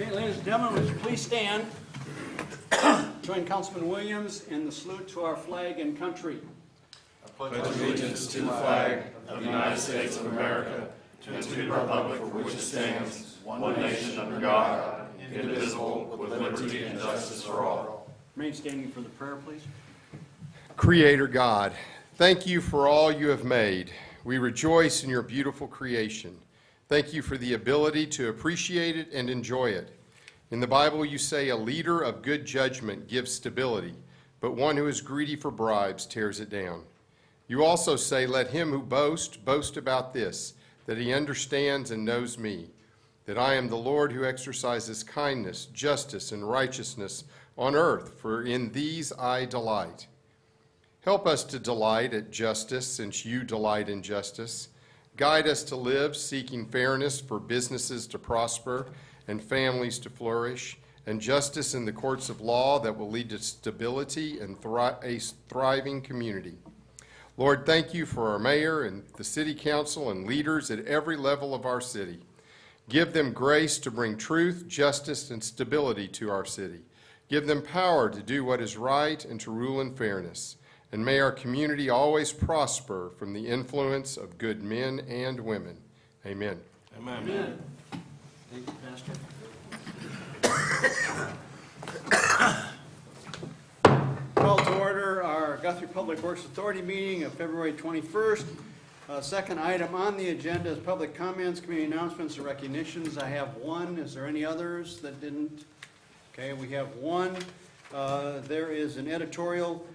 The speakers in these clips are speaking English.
Okay, ladies and gentlemen, would you please stand? Join Councilman Williams in the salute to our flag and country. I pledge allegiance to the flag of the United States of America and to the republic for which it stands, one nation under God, indivisible, with liberty and justice for all. Remain standing for the prayer, please. Creator God, thank you for all you have made. We rejoice in your beautiful creation. Thank you for the ability to appreciate it and enjoy it. In the Bible, you say a leader of good judgment gives stability, but one who is greedy for bribes tears it down. You also say, let him who boasts, boast about this, that he understands and knows me, that I am the Lord who exercises kindness, justice, and righteousness on earth, for in these I delight. Help us to delight at justice, since you delight in justice. Guide us to live seeking fairness for businesses to prosper and families to flourish, and justice in the courts of law that will lead to stability and a thriving community. Lord, thank you for our mayor and the city council and leaders at every level of our city. Give them grace to bring truth, justice, and stability to our city. Give them power to do what is right and to rule in fairness. And may our community always prosper from the influence of good men and women. Amen. Amen. Amen. Thank you, Pastor. Call to order our Guthrie Public Works Authority meeting of February 21st. Second item on the agenda is public comments, community announcements, and recognitions. I have one. Is there any others that didn't? Okay, we have one. There is an editorial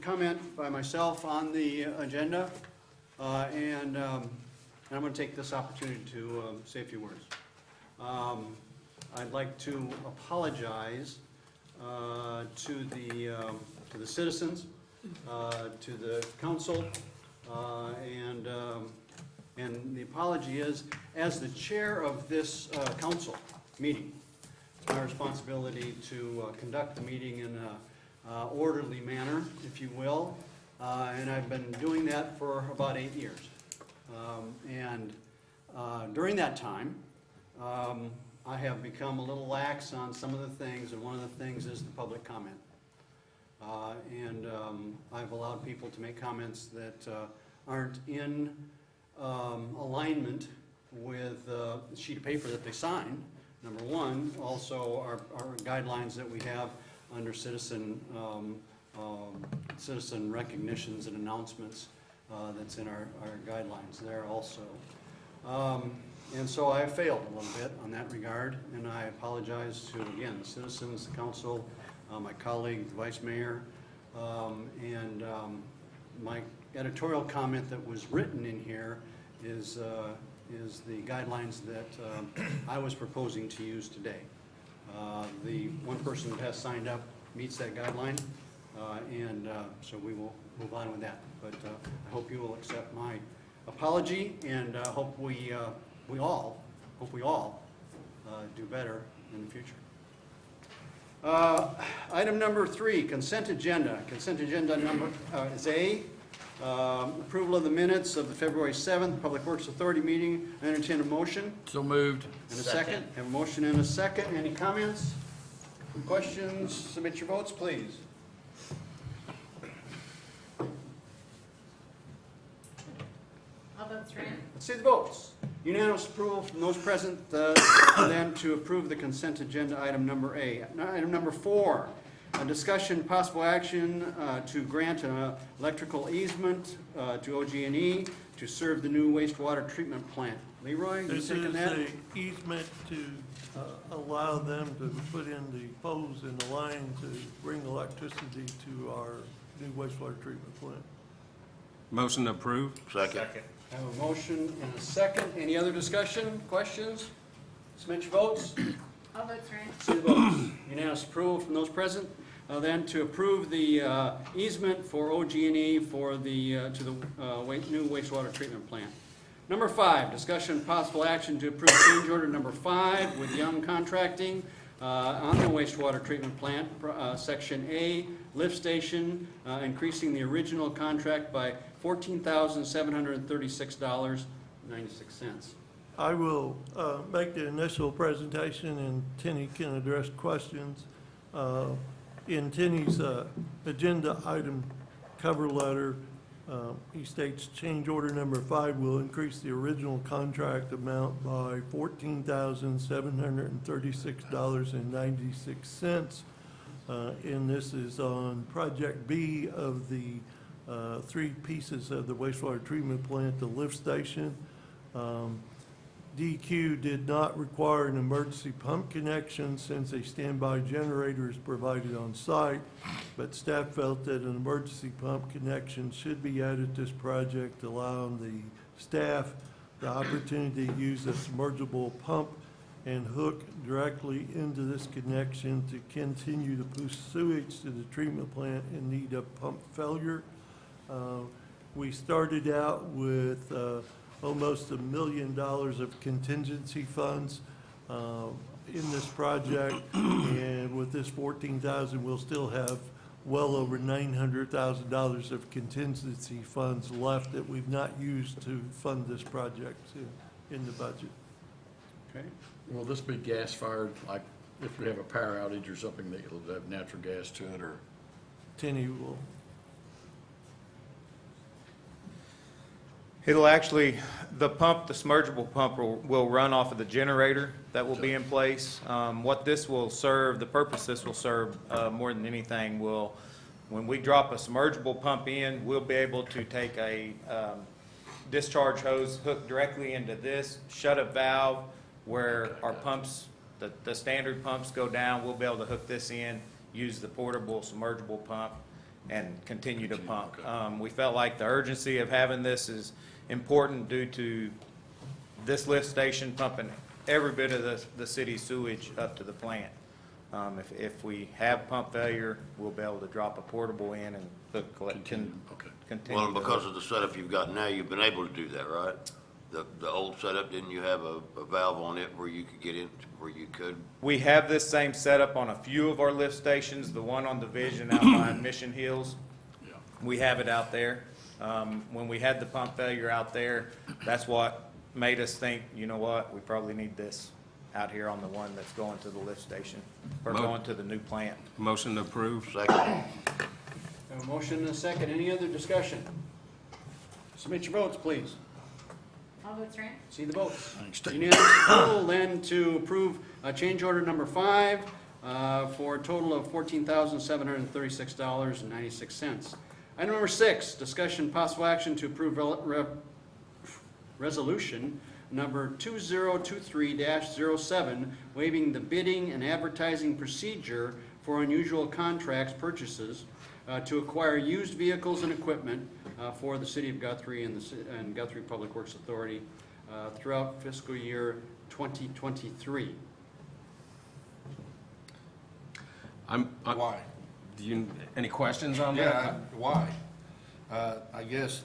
comment by myself on the agenda, and I'm going to take this opportunity to say a few words. I'd like to apologize to the citizens, to the council, and the apology is, as the chair of this council meeting, it's my responsibility to conduct the meeting in a orderly manner, if you will, and I've been doing that for about 8 years. During that time, I have become a little lax on some of the things, and one of the things is the public comment. I've allowed people to make comments that aren't in alignment with the sheet of paper that they sign, number one. Also, our guidelines that we have under citizen recognitions and announcements that's in our guidelines there also. And so I failed a little bit on that regard, and I apologize to, again, the citizens, the council, my colleague, the vice mayor, and my editorial comment that was written in here is the guidelines that I was proposing to use today. The one person that has signed up meets that guideline, so we will move on with that. But I hope you will accept my apology, and hope we all do better in the future. Item number 3, consent agenda. Consent agenda number is A. Approval of the minutes of the February 7th Public Works Authority meeting. I entertain a motion. So moved. And a second. Have a motion and a second. Any comments? Questions? Submit your votes, please. All votes ran. Let's see the votes. Unanimous approval from those present, then to approve the consent agenda item number A. Item number 4, a discussion, possible action to grant an electrical easement to OG&E to serve the new wastewater treatment plant. Leroy, you taking that? This is an easement to allow them to put in the poles in the line to bring electricity to our new wastewater treatment plant. Motion approved. Second. I have a motion and a second. Any other discussion, questions? Submit your votes. All votes ran. See the votes. Unanimous approval from those present. Then to approve the easement for OG&E for the to the new wastewater treatment plant. Number 5, discussion possible action to approve change order number 5 with Young Contracting on the wastewater treatment plant, section A, lift station, increasing the original contract by $14,736.96. I will make the initial presentation, and Tenny can address questions. In Tenny's agenda item cover letter, he states change order number 5 will increase the original contract amount by $14,736.96. And this is on Project B of the 3 pieces of the wastewater treatment plant, the lift station. DQ did not require an emergency pump connection since a standby generator is provided on site, but staff felt that an emergency pump connection should be added to this project, allowing the staff the opportunity to use a submergible pump and hook directly into this connection to continue to push sewage to the treatment plant in need of pump failure. We started out with almost $1 million of contingency funds in this project, and with this $14,000, we'll still have well over $900,000 of contingency funds left that we've not used to fund this project in the budget. Okay. Will this be gas-fired, like if we have a power outage or something, that it'll have natural gas to it, or? Tenny will. It'll actually, the pump, the submergible pump will run off of the generator that will be in place. What this will serve, the purpose this will serve more than anything will, when we drop a submergible pump in, we'll be able to take a discharge hose, hook directly into this, shut a valve where our pumps, the standard pumps go down. We'll be able to hook this in, use the portable submergible pump, and continue to pump. We felt like the urgency of having this is important due to this lift station pumping every bit of the city's sewage up to the plant. If we have pump failure, we'll be able to drop a portable in and hook, continue. Well, and because of the setup you've got now, you've been able to do that, right? The old setup, didn't you have a valve on it where you could get in, where you could? We have this same setup on a few of our lift stations, the one on Division out by Mission Hills. We have it out there. When we had the pump failure out there, that's what made us think, you know what, we probably need this out here on the one that's going to the lift station, or going to the new plant. Motion to approve. Second. Have a motion and a second. Any other discussion? Submit your votes, please. All votes are in. See the votes. Unanimous approval then to approve change order number 5 for a total of $14,736.96. Item number 6, discussion possible action to approve resolution number 2023-07, waiving the bidding and advertising procedure for unusual contracts purchases to acquire used vehicles and equipment for the City of Guthrie and Guthrie Public Works Authority throughout fiscal year 2023. Why? Any questions on that? Yeah, why? I guess,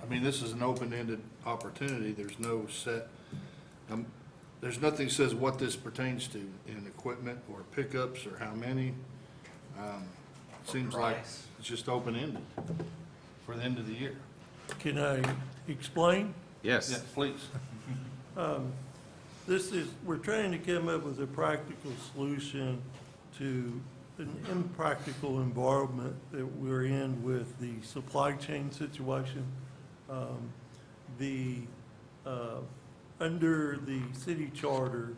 I mean, this is an open-ended opportunity. There's no set, there's nothing says what this pertains to in equipment or pickups or how many. Seems like it's just open-ended for the end of the year. Can I explain? Yes. Please. We're trying to come up with a practical solution to an impractical environment that we're in with the supply chain situation. Under the city charter,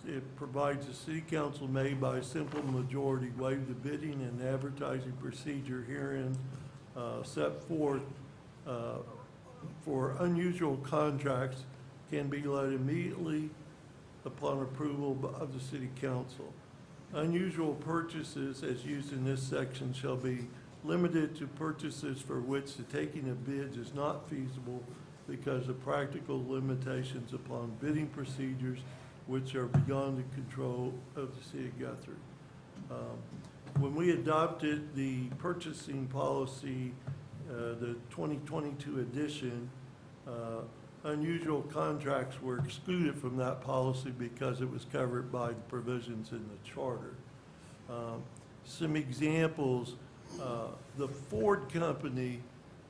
it provides the city council may by a simple majority waive the bidding and advertising procedure herein set forth for unusual contracts can be let immediately upon approval of the city council. Unusual purchases as used in this section shall be limited to purchases for which the taking of bids is not feasible because of practical limitations upon bidding procedures which are beyond the control of the city of Guthrie. When we adopted the purchasing policy, the 2022 edition, unusual contracts were excluded from that policy because it was covered by the provisions in the charter. Some examples, the Ford Company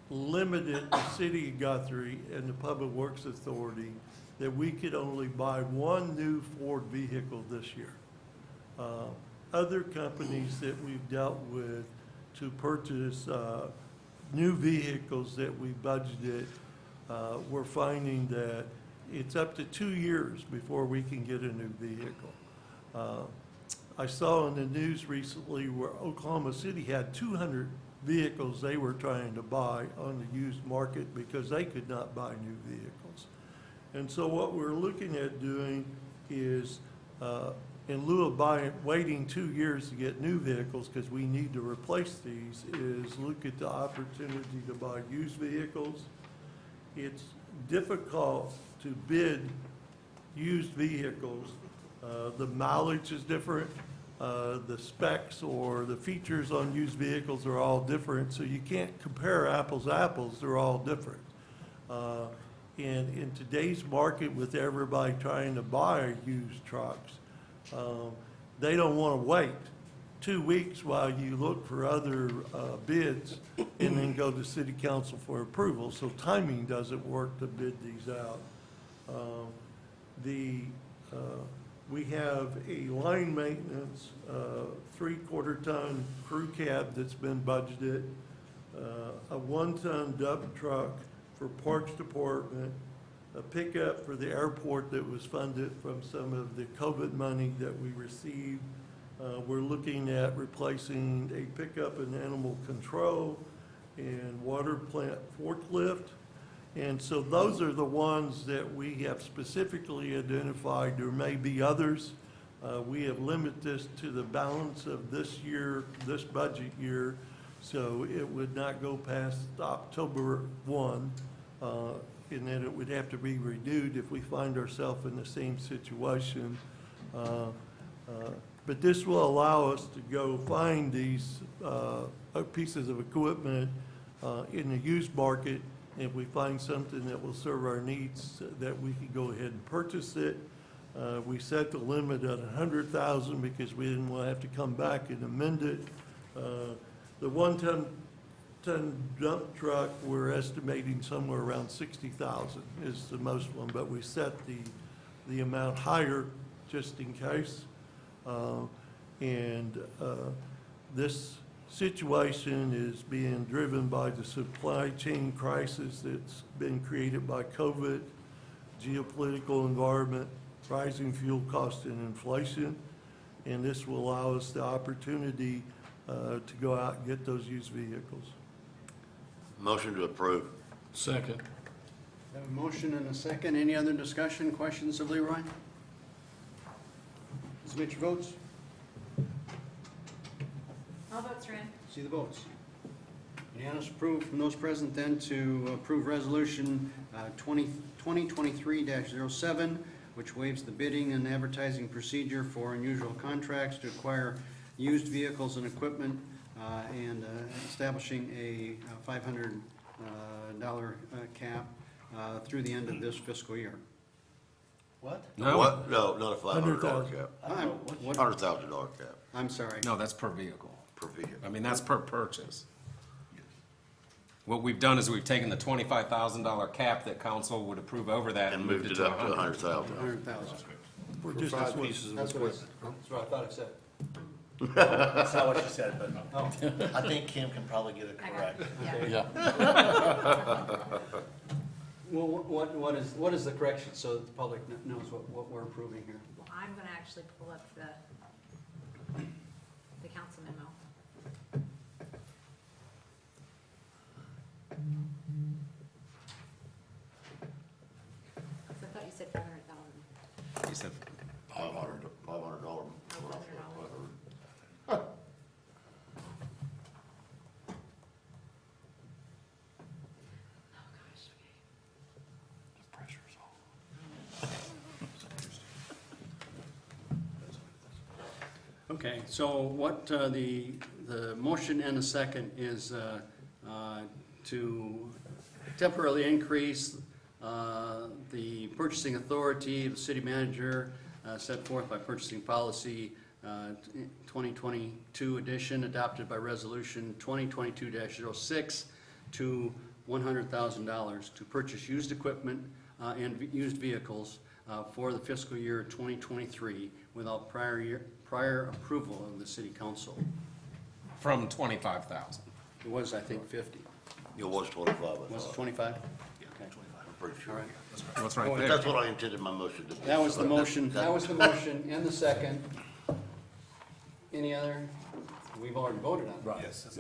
limited the City of Guthrie and the Public Works Authority that we could only buy one new Ford vehicle this year. Other companies that we've dealt with to purchase new vehicles that we budgeted, we're finding that it's up to 2 years before we can get a new vehicle. I saw in the news recently where Oklahoma City had 200 vehicles they were trying to buy on the used market because they could not buy new vehicles. And so what we're looking at doing is, in lieu of waiting 2 years to get new vehicles, because we need to replace these, is look at the opportunity to buy used vehicles. It's difficult to bid used vehicles. The mileage is different. The specs or the features on used vehicles are all different, so you can't compare apples to apples. They're all different. And in today's market, with everybody trying to buy used trucks, they don't want to wait 2 weeks while you look for other bids and then go to city council for approval. So timing doesn't work to bid these out. We have a line maintenance 3/4 ton crew cab that's been budgeted, a 1-ton dump truck for parks department, a pickup for the airport that was funded from some of the COVID money that we received. We're looking at replacing a pickup in animal control and water plant forklift. And so those are the ones that we have specifically identified. There may be others. We have limited this to the balance of this year, this budget year, so it would not go past October 1, and then it would have to be renewed if we find ourselves in the same situation. But this will allow us to go find these pieces of equipment in the used market. If we find something that will serve our needs, that we can go ahead and purchase it. We set the limit at 100,000 because we didn't want to have to come back and amend it. The 1-ton dump truck, we're estimating somewhere around 60,000 is the most one, but we set the amount higher just in case. This situation is being driven by the supply chain crisis that's been created by COVID, geopolitical environment, rising fuel costs and inflation, and this will allow us the opportunity to go out and get those used vehicles. Motion to approve. Second. Have a motion and a second. Any other discussion, questions of Leroy? Submit your votes. All votes are in. See the votes. Unanimous approved from those present then to approve resolution 2023-07, which waives the bidding and advertising procedure for unusual contracts to acquire used vehicles and equipment, and establishing a $500 cap through the end of this fiscal year. What? No, What? No, not a $500 $100,000. cap. What? $100,000 cap I'm sorry. no, that's per vehicle. per vehicle. I mean, that's per purchase. What we've done is we've taken the $25,000 cap that council would approve over that And moved it up to 100,000. 100,000. For For just this 5 one. pieces of That's what equipment. that's what I thought it said. That's not what she said, but Oh, I think Kim can probably get it I got correct. it. Yeah. Yeah. well, what is the correction so that the public knows what we're approving here? Well, I'm gonna actually pull up the council memo. So I thought you said 500,000. He said, $500. $500. Oh, gosh, okay. Okay, so what the motion and the second is to temporarily increase the purchasing authority of the city manager set forth by purchasing policy 2022 edition adopted by resolution 2022-06 to $100,000 to purchase used equipment and used vehicles for the fiscal year 2023 without prior approval of the city council. From 25,000. It was, I think, 50. It was 25, I Was it thought. 25? I'm pretty All sure. right. What's right But there? that's what I intended my motion to be. That was the So motion, that was the motion and the second. Any other? We've already voted on it. Right. Yes.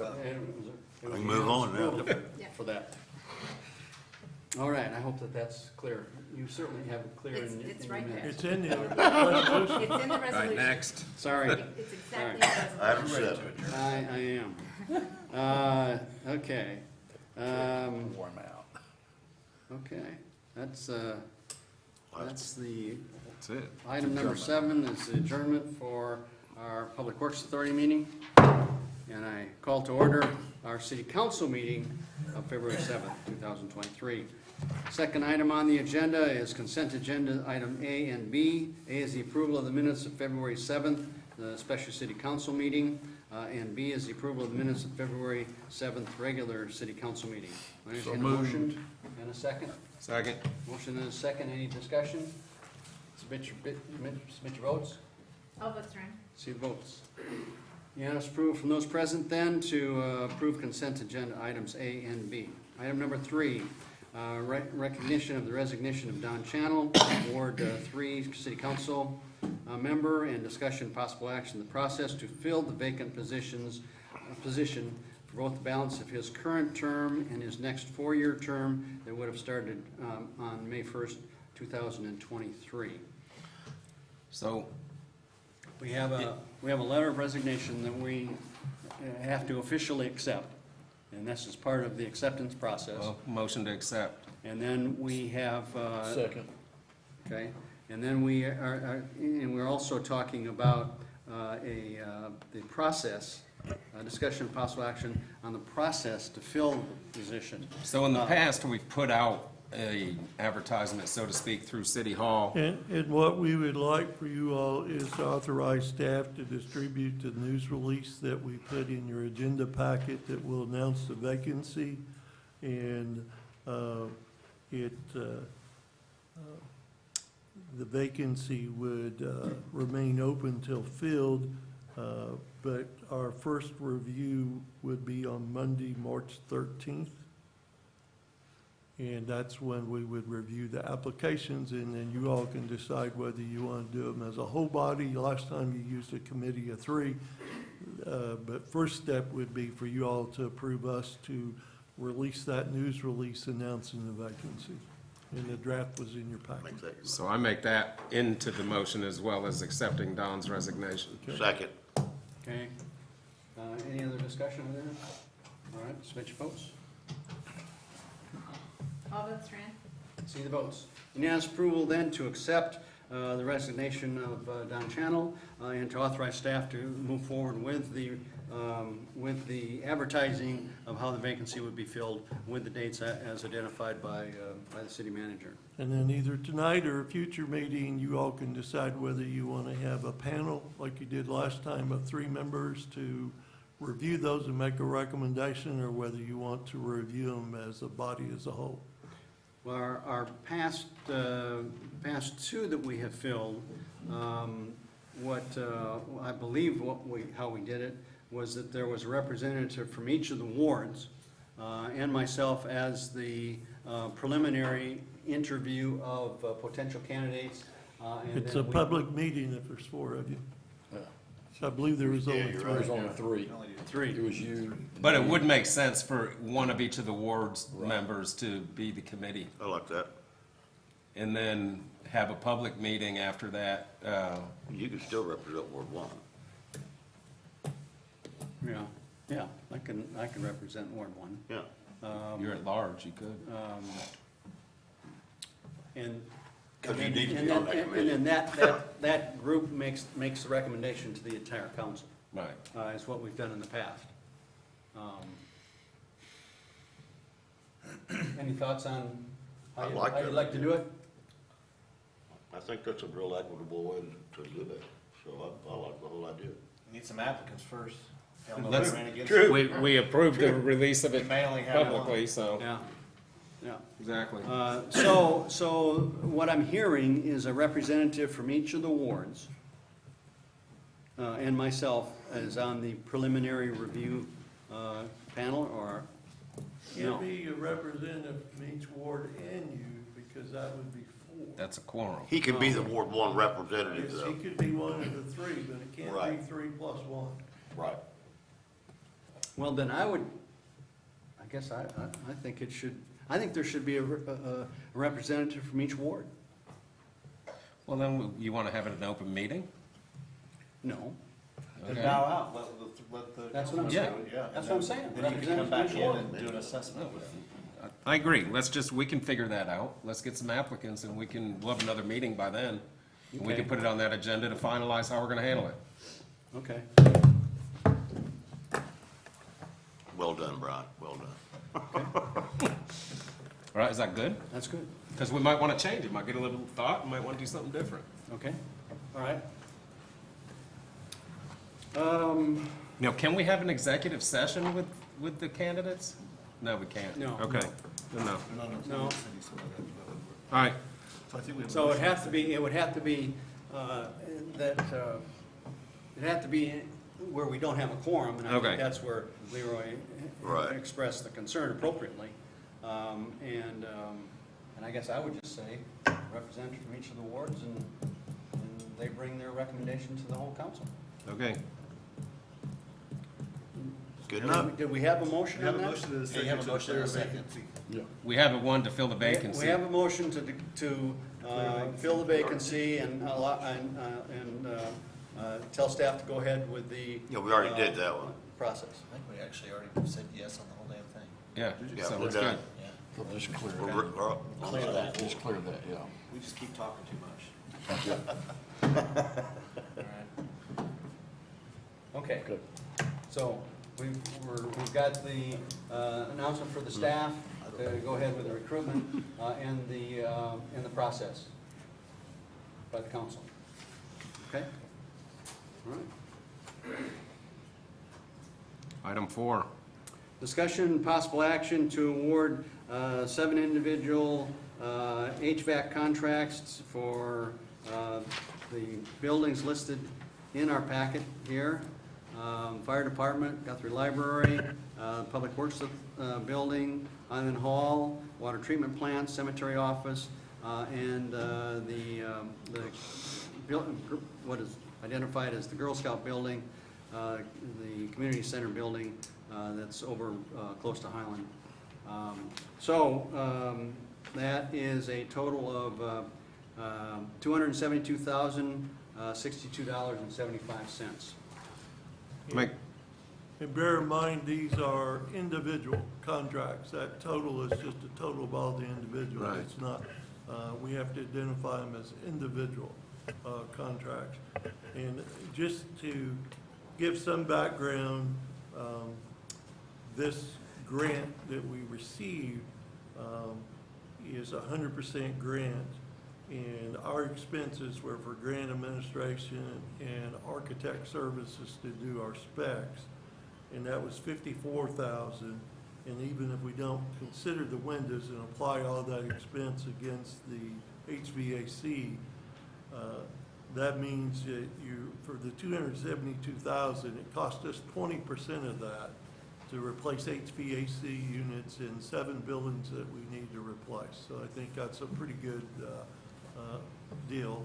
We can move on now. For that. All right, I hope that that's clear. You certainly have it clear in your It's right there. minutes. It's in the resolution. It's in the All right, resolution. next. Sorry, It's exactly the Item resolution. 7. I am. Okay. Warm out. Okay, that's the, That's it. item number 7 is the adjournment for our Public Works Authority meeting. And I call to order our city council meeting of February 7th, 2023. Second item on the agenda is consent agenda item A and B. A is the approval of the minutes of February 7th, the special city council meeting. And B is the approval of the minutes of February 7th, regular city council meeting. I entertain a motion and a second. Second. Motion and a second. Any discussion? Submit your votes. All votes are in. See the votes. Unanimous approval from those present then to approve consent agenda items A and B. Item number 3, recognition of the resignation of Don Channel, Ward 3 City Council member, and discussion possible action in the process to fill the vacant position for both the balance of his current term and his next 4-year term that would have started on May 1st, 2023. So, We have a letter of resignation that we have to officially accept, and this is part of the acceptance process. well, motion to accept. And then we have, Second. okay, and then and we're also talking about the process, discussion of possible action on the process to fill the position. So in the past, we've put out a advertisement, so to speak, through City Hall. And what we would like for you all is to authorize staff to distribute the news release that we put in your agenda packet that will announce the vacancy. And the vacancy would remain open till filled, but our first review would be on Monday, March 13th. And that's when we would review the applications, and then you all can decide whether you want to do them as a whole body. Last time you used a committee of 3. But first step would be for you all to approve us to release that news release announcing the vacancy. And the draft was in your packet. Make that So I make that into the motion as well as accepting Don's resignation. your second. Okay? Any other discussion on that? All right, submit your votes. All votes are in. See the votes. Unanimous approval then to accept the resignation of Don Channel and to authorize staff to move forward with the advertising of how the vacancy would be filled with the dates as identified by the city manager. And then either tonight or a future meeting, you all can decide whether you want to have a panel, like you did last time, of 3 members to review those and make a recommendation, or whether you want to review them as a body as a whole. Well, our past 2 that we have filled, I believe how we did it was that there was a representative from each of the wards and myself as the preliminary interview of potential candidates. And It's then a public meeting if there's 4 of you. I believe there was only 3. There was only 3. 3. It was you. But it would make sense for one of each of the ward's members to be the committee, I like that. and then have a public meeting after that. You can still represent Ward 1. Yeah, I can represent Ward 1. Yeah. You're at large, you could. And Because you and need to then- be on that and committee. then that group makes the recommendation to the entire council. Right. Is what we've done in the past. Any thoughts on how I like you'd that like to idea. do it? I think that's a real equitable way to do that. So I like the whole idea. Need some applicants first. Tell them Let's- they're in against it. We approved the release of it May only have one. publicly, so. Yeah, Yeah. Exactly. So what I'm hearing is a representative from each of the wards, and myself is on the preliminary review panel, or, no? Can't be a representative from each ward and you, because that would be four. That's a quorum. He could be the Ward One representative, Yes, though. he could be one of the three, but it can't Right. be 3 + 1. Right. Well, then I guess I think I think there should be a representative from each ward. Well, then you want to have it an open meeting? No, Then Okay. bow out, let the. That's what I'm Yeah. saying. Yeah. That's what I'm saying. Then you can come back in Representative and do an assessment. I agree. We can figure that out. Let's get some applicants and we'll have another meeting by then. And we Okay. can put it on that agenda to finalize how we're gonna handle it. Okay. Well done, Brian, well done. All right, is that good? That's good. Because we might want to change it. Might get a little thought, might want to do something different. Okay, all right. Now, can we have an executive session with the candidates? No, we can't. No. Okay, no. No, All right, so it would have to be, that, it'd have to be where we don't have a quorum, and I Okay. think that's where Leroy Right. expressed the concern appropriately. And I guess I would just say, representative from each of the wards, and they bring their recommendation to the whole council. okay. Good enough. Did we have a motion on that? Yeah, you have a motion and a second. We have a one to fill the vacancy. We have a motion to fill the vacancy and tell staff to go ahead with the. Yeah, we already did that one. Process. I think we actually already said yes on the whole damn thing. Yeah, Yeah, so we're it's done. good. Yeah. Just clear We're- that. we're- Clear that. Just clear that, yeah. We just keep talking too much. All right. Okay. Good. So we've got the announcement for the staff to go ahead with the recruitment and the process by the council. Okay? All right. Item 4. Discussion and possible action to award 7 individual HVAC contracts for the buildings listed in our packet here. Fire Department, Guthrie Library, Public Works Building, Island Hall, Water Treatment Plant, Cemetery Office, and what is identified as the Girl Scout Building, the Community Center Building that's over close to Highland. That is a total of $272,062.75. Make, And bear in mind, these are individual contracts. That total is just a total of all the individuals. Right. It's not, we have to identify them as individual contracts. And just to give some background, this grant that we received is 100% grant. And our expenses were for grant administration and architect services to do our specs. And that was $54,000. And even if we don't consider the windows and apply all that expense against the HVAC, that means that for the $272,000, it cost us 20% of that to replace HVAC units in 7 buildings that we need to replace. So I think that's a pretty good deal.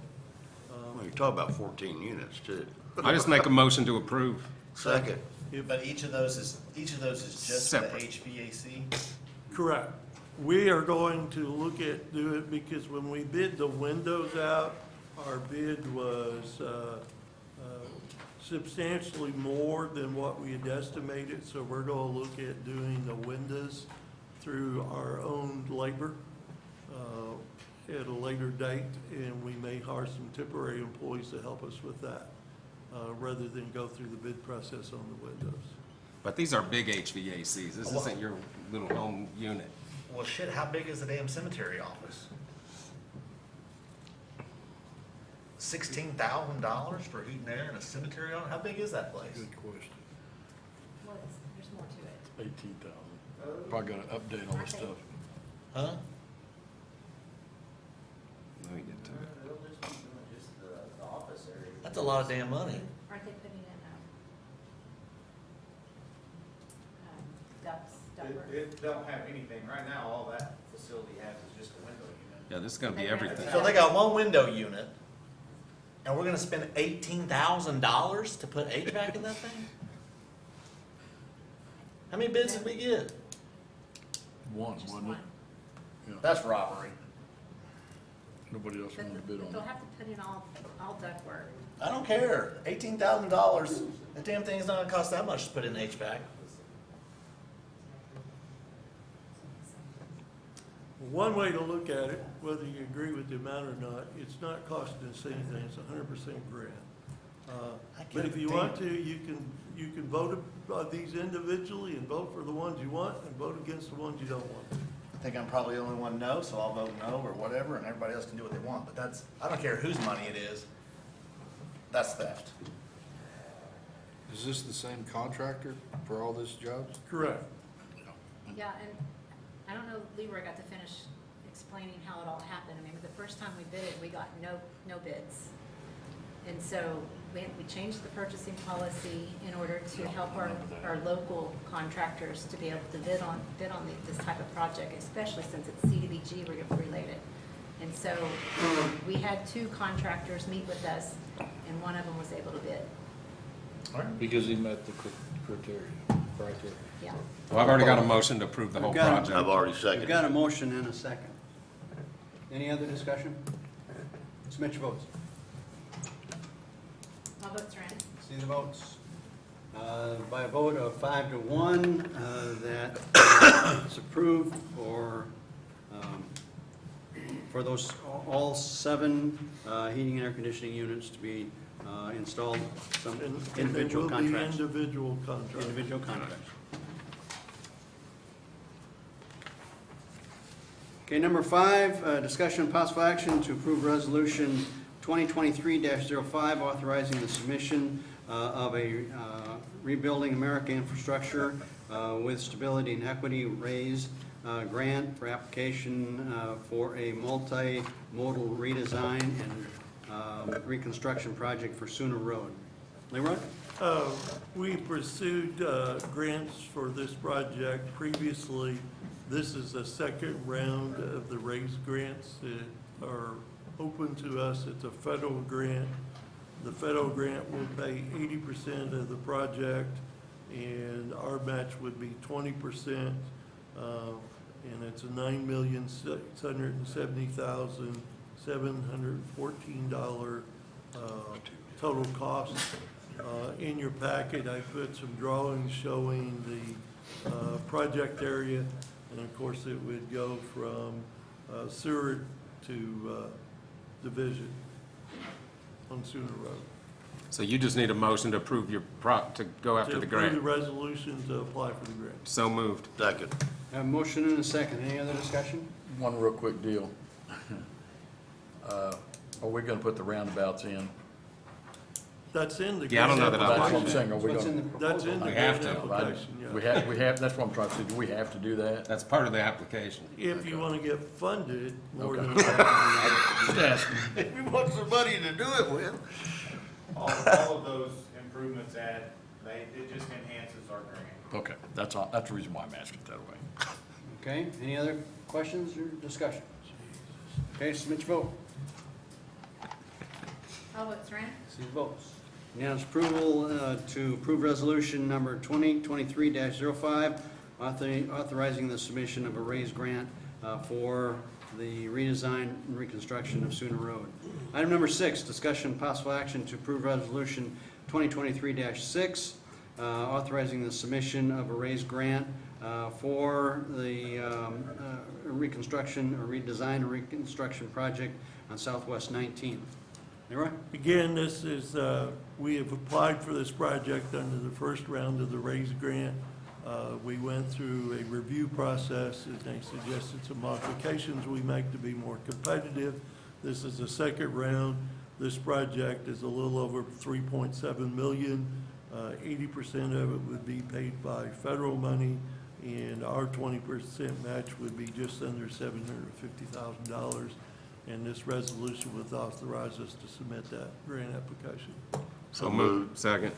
Well, you're talking about 14 units, too. I just make a motion to approve. Second. But each of those is just for the Separate. HVAC? Correct. We are going to look at do it because when we bid the windows out, our bid was substantially more than what we had estimated. So we're going to look at doing the windows through our own labor at a later date, and we may hire some temporary employees to help us with that, rather than go through the bid process on the windows. But these are big HVACs. This isn't your little home unit. Well, shit, how big is the damn cemetery office? $16,000 for heating and air in a cemetery office? How big is that place? Good question. Well, there's more to it. 18,000. Probably got to update all the stuff. Huh? Let me get to it. They'll just be doing just the office area. That's a lot of damn money. Aren't they putting in, ductwork? It don't have anything, right now, all that facility has is just a window unit. Yeah, this is gonna be everything. So they got one window unit, and we're gonna spend $18,000 to put HVAC in that thing? How many bids did we get? One, Just wasn't one. it? That's robbery. Nobody else But wanted to bid They'll on it. have to put in all ductwork. I don't care. $18,000. That damn thing's not gonna cost that much to put in HVAC. One way to look at it, whether you agree with the amount or not, it's not costing us anything, it's 100% grant. But if you want to, you can vote these individually and vote for the ones you want and vote against the ones you don't want. I think I'm probably the only one no, so I'll vote no or whatever, and everybody else can do what they want. But that's, I don't care whose money it is. That's theft. Is this the same contractor for all these jobs? Correct. Yeah, and I don't know, Leroy got to finish explaining how it all happened. I mean, the first time we bid it, we got no bids. And so we changed the purchasing policy in order to help our local contractors to be able to bid on this type of project, especially since it's CDBG related. And so we had 2 contractors meet with us, and one of them was able to bid. Because he met the criteria. Yeah. Well, I've already got a motion to approve the whole We've got- project. I've already We've seconded. got a motion and a second. Any other discussion? Submit your votes. All votes are in. See the votes. By a vote of 5 to 1, that is approved for those, all 7 heating and air conditioning units to be installed, some And individual they will be contracts. individual contracts. Individual contracts. Okay, number 5, discussion and possible action to approve resolution 2023-05, authorizing the submission of a Rebuilding America Infrastructure with Stability and Equity RAISE grant for application for a multimodal redesign and reconstruction project for Sooner Road. Leroy? We pursued grants for this project previously. This is the second round of the RAISE grants that are open to us. It's a federal grant. The federal grant will pay 80% of the project, and our match would be 20%. And it's a $9,670,714 total cost. In your packet, I put some drawings showing the project area, and of course, it would go from sewer to division on Sooner Road. So you just need a motion to approve to go after the To grant. approve the resolution to apply for the grant. So moved. Second. I have a motion and a second. Any other discussion? One real quick deal. Are we gonna put the roundabouts in? That's in the. Yeah, I don't know that I grant That's what I'm like saying, are we What's in gonna? the That's in proposal? the We have grant to. application, yeah. We have, that's what I'm trying to say, do we have to do that? That's part of the application. If you want to get funded more Okay. than that. Just asking. We want somebody to do it with. All of those improvements it just enhances our grant. Okay, that's all, that's the reason why I'm asking it that way. Okay, any other questions or discussion? Okay, submit your vote. All votes are in. See the votes. Unanimous approval to approve resolution number 2023-05, authorizing the submission of a RAISE grant for the redesign and reconstruction of Sooner Road. Item number 6, discussion and possible action to approve resolution 2023-6, authorizing the submission of a RAISE grant for the reconstruction or redesign and reconstruction project on Southwest 19th. Leroy? Again, this is, we have applied for this project under the first round of the RAISE grant. We went through a review process, and they suggested some modifications we make to be more competitive. This is the second round. This project is a little over $3.7 million. 80% of it would be paid by federal money, and our 20% match would be just under $750,000. And this resolution would authorize us to submit that grant application. So moved. Second.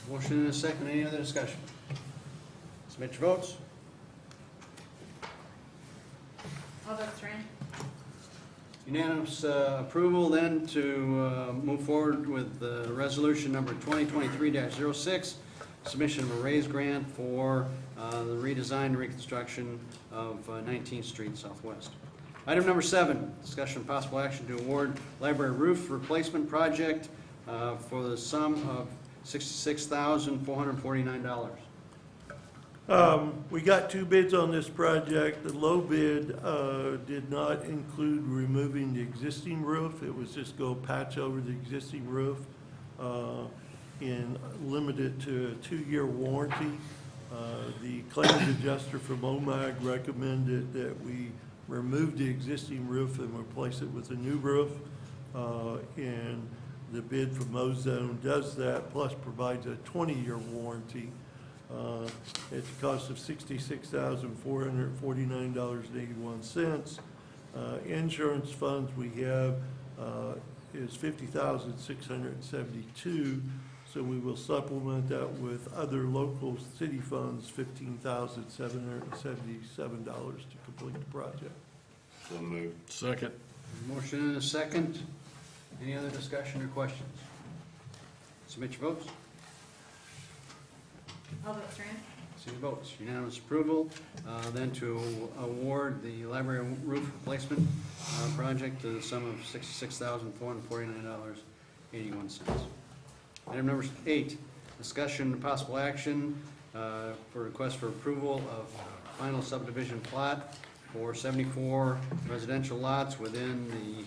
Motion and a second, any other discussion? Submit your votes. All votes are in. Unanimous approval then to move forward with resolution number 2023-06, submission of a raised grant for the redesign and reconstruction of 19th Street Southwest. Item number 7, discussion of possible action to award library roof replacement project for the sum of $66,449. We got 2 bids on this project. The low bid did not include removing the existing roof. It was just go patch over the existing roof and limit it to a 2-year warranty. The claims adjuster from OMAG recommended that we remove the existing roof and replace it with a new roof. And the bid from Ozone does that, plus provides a 20-year warranty. At the cost of $66,449.81. Insurance funds we have is $50,672. So we will supplement that with other local city funds, $15,777 to complete the project. So moved. Second. Motion and a second. Any other discussion or questions? Submit your votes. All votes are in. See the votes. Unanimous approval. Then to award the library roof replacement project to the sum of $66,449.81. Item number 8, discussion and possible action for request for approval of final subdivision plat for 74 residential lots within the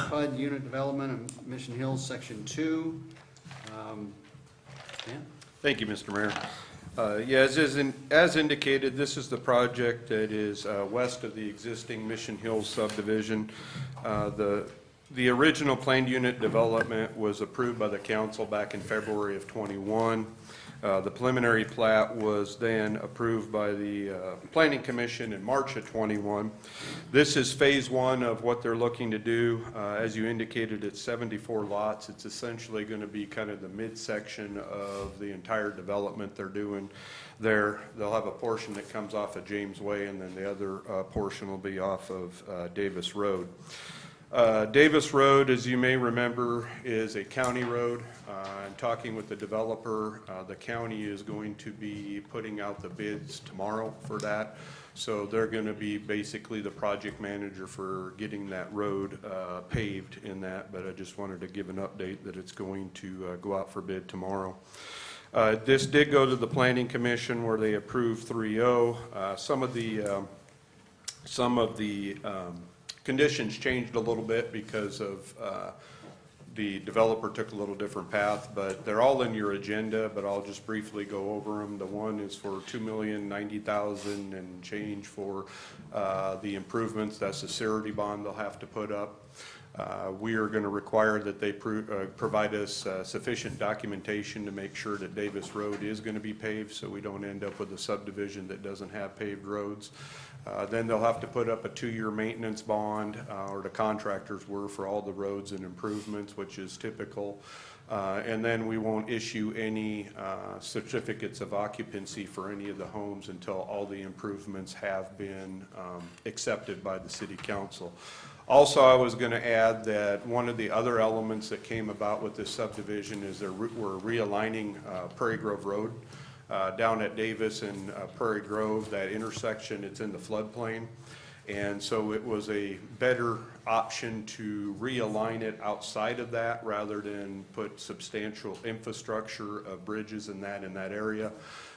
PUD unit development of Mission Hills, Section 2. Dan? Thank you, Mr. Mayor. As indicated, this is the project that is west of the existing Mission Hills subdivision. The original planned unit development was approved by the council back in February of '21. The preliminary plat was then approved by the Planning Commission in March of '21. This is phase 1 of what they're looking to do. As you indicated, it's 74 lots. It's essentially going to be kind of the midsection of the entire development they're doing there. They'll have a portion that comes off of James Way, and then the other portion will be off of Davis Road. Davis Road, as you may remember, is a county road. I'm talking with the developer. The county is going to be putting out the bids tomorrow for that. So they're going to be basically the project manager for getting that road paved in that. But I just wanted to give an update that it's going to go out for bid tomorrow. This did go to the Planning Commission where they approved 3-0. Some of the conditions changed a little bit because of the developer took a little different path, but they're all in your agenda, but I'll just briefly go over them. The one is for $2,090,000 and change for the improvements. That's the surety bond they'll have to put up. We are going to require that they provide us sufficient documentation to make sure that Davis Road is going to be paved, so we don't end up with a subdivision that doesn't have paved roads. Then they'll have to put up a 2-year maintenance bond, or the contractors were, for all the roads and improvements, which is typical. And then we won't issue any certificates of occupancy for any of the homes until all the improvements have been accepted by the city council. Also, I was going to add that one of the other elements that came about with this subdivision is we're realigning Prairie Grove Road. Down at Davis and Prairie Grove, that intersection, it's in the floodplain. And so it was a better option to realign it outside of that rather than put substantial infrastructure of bridges in that area.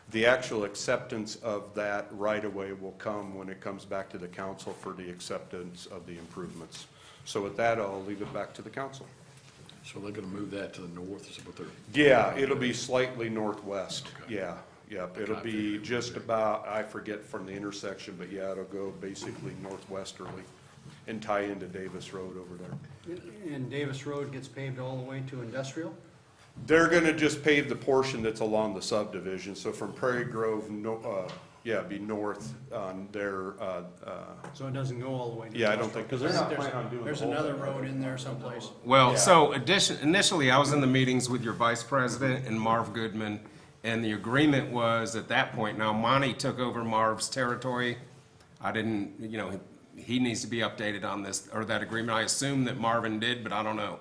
The actual acceptance of that right-of-way will come when it comes back to the council for the acceptance of the improvements. So with that, I'll leave it back to the council. So they're gonna move that to the north, is what they're? Yeah, it'll be slightly northwest. Okay. Yeah, it'll be just about, I forget from the intersection, but yeah, it'll go basically northwesterly and tie into Davis Road over there. And Davis Road gets paved all the way to industrial? They're gonna just pave the portion that's along the subdivision, so from Prairie Grove Yeah, it'd be north on their, So it doesn't go all the way to. yeah, I don't think, because they're not There's- planning on doing the There's whole another thing. road in there someplace. Well, so initially, I was in the meetings with your vice president and Marv Goodman, and the agreement was at that point, now Monty took over Marv's territory. I didn't, he needs to be updated on this, or that agreement. I assume that Marvin did, but I don't know.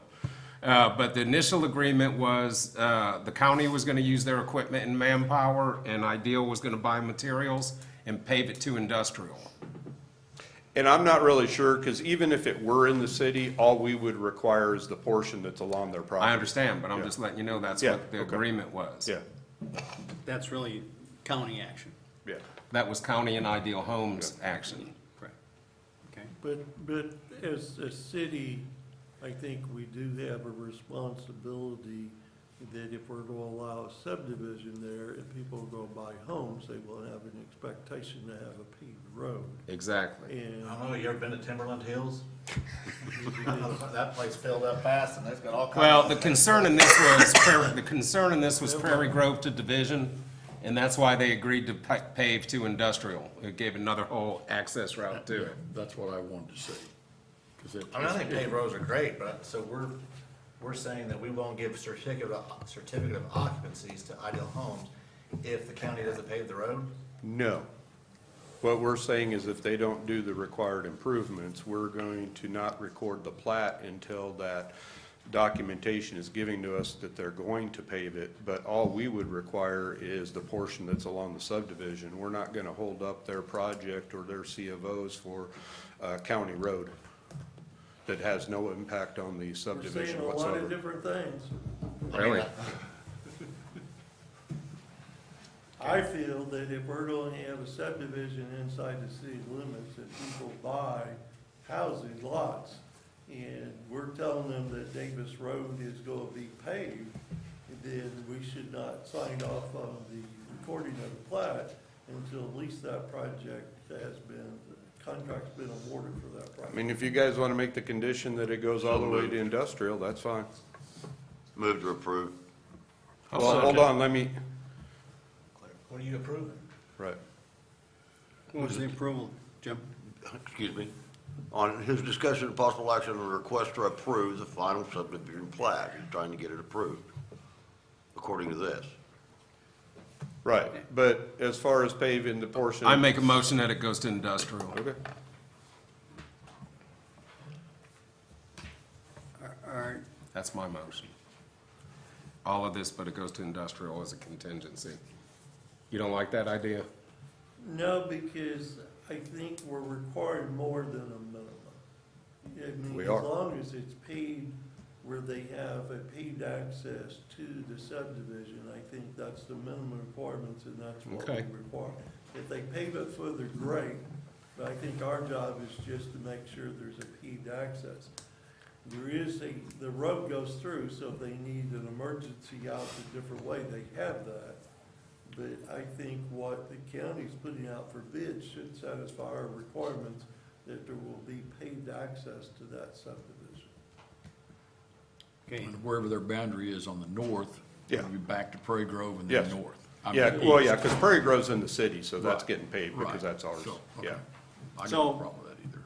But the initial agreement was, the county was gonna use their equipment and manpower, and Ideal was gonna buy materials and pave it to industrial. And I'm not really sure, because even if it were in the city, all we would require is the portion that's along their property. I understand, but I'm Yeah. just letting you know that's Yeah, what the okay. agreement was. Yeah, That's really county action. yeah. That was county and Ideal Homes action. Correct. Okay. But as a city, I think we do have a responsibility that if we're going to allow a subdivision there, if people go buy homes, they will have an expectation to have a paved road. Exactly. And I don't know, you ever been to Timberland Hills? That place filled up fast and it's got all kinds of. Well, the concern in this was Prairie Grove to Division, and that's why they agreed to pave to industrial. It gave another whole access route to it. That's what I wanted to see. 'Cause it- I mean, I think paved roads are great, but, so we're saying that we won't give certificate of occupancies to Ideal Homes if the county doesn't pave the road? No. What we're saying is if they don't do the required improvements, we're going to not record the plat until that documentation is giving to us that they're going to pave it, but all we would require is the portion that's along the subdivision. We're not gonna hold up their project or their C of Os for a county road that has no impact on the we're saying subdivision a lot of whatsoever. different things. Really? I feel that if we're going to have a subdivision inside the city limits, that people buy housing lots, and we're telling them that Davis Road is going to be paved, then we should not sign off on the recording of the plat until at least that project has been, the contract's been awarded for that I project. mean, if you guys wanna make the condition that it goes all the way to industrial, that's fine. Move to approve. Well, hold on, let me, What are you approving? right. What was the approval, Jim? Excuse me. On his discussion of possible action on a request to approve the final subdivision plat. He's trying to get it approved, according to this. Right, but as far as paving the portion. I make a motion that it goes to industrial. Okay. All right. That's my motion. All of this, but it goes to industrial as a contingency. You don't like that idea? No, because I think we're requiring more than a minimum. I mean, We as are. long as it's paid where they have a paid access to the subdivision, I think that's the minimum requirements, and that's what we Okay. require. If they pave it further, great, but I think our job is just to make sure there's a paved access. There is the road goes through, so if they need an emergency out a different way, they have that. But I think what the county's putting out for bids should satisfy our requirements that there will be paved access to that subdivision. Okay. And wherever their boundary is on the north, Yeah. it'll be back to Prairie Grove and Yes. then north. I Yeah, mean, well, east. yeah, because Prairie Grove's in the city, so that's Right. getting paved Right. because that's ours. So, okay. Yeah. I got So- no problem with that either.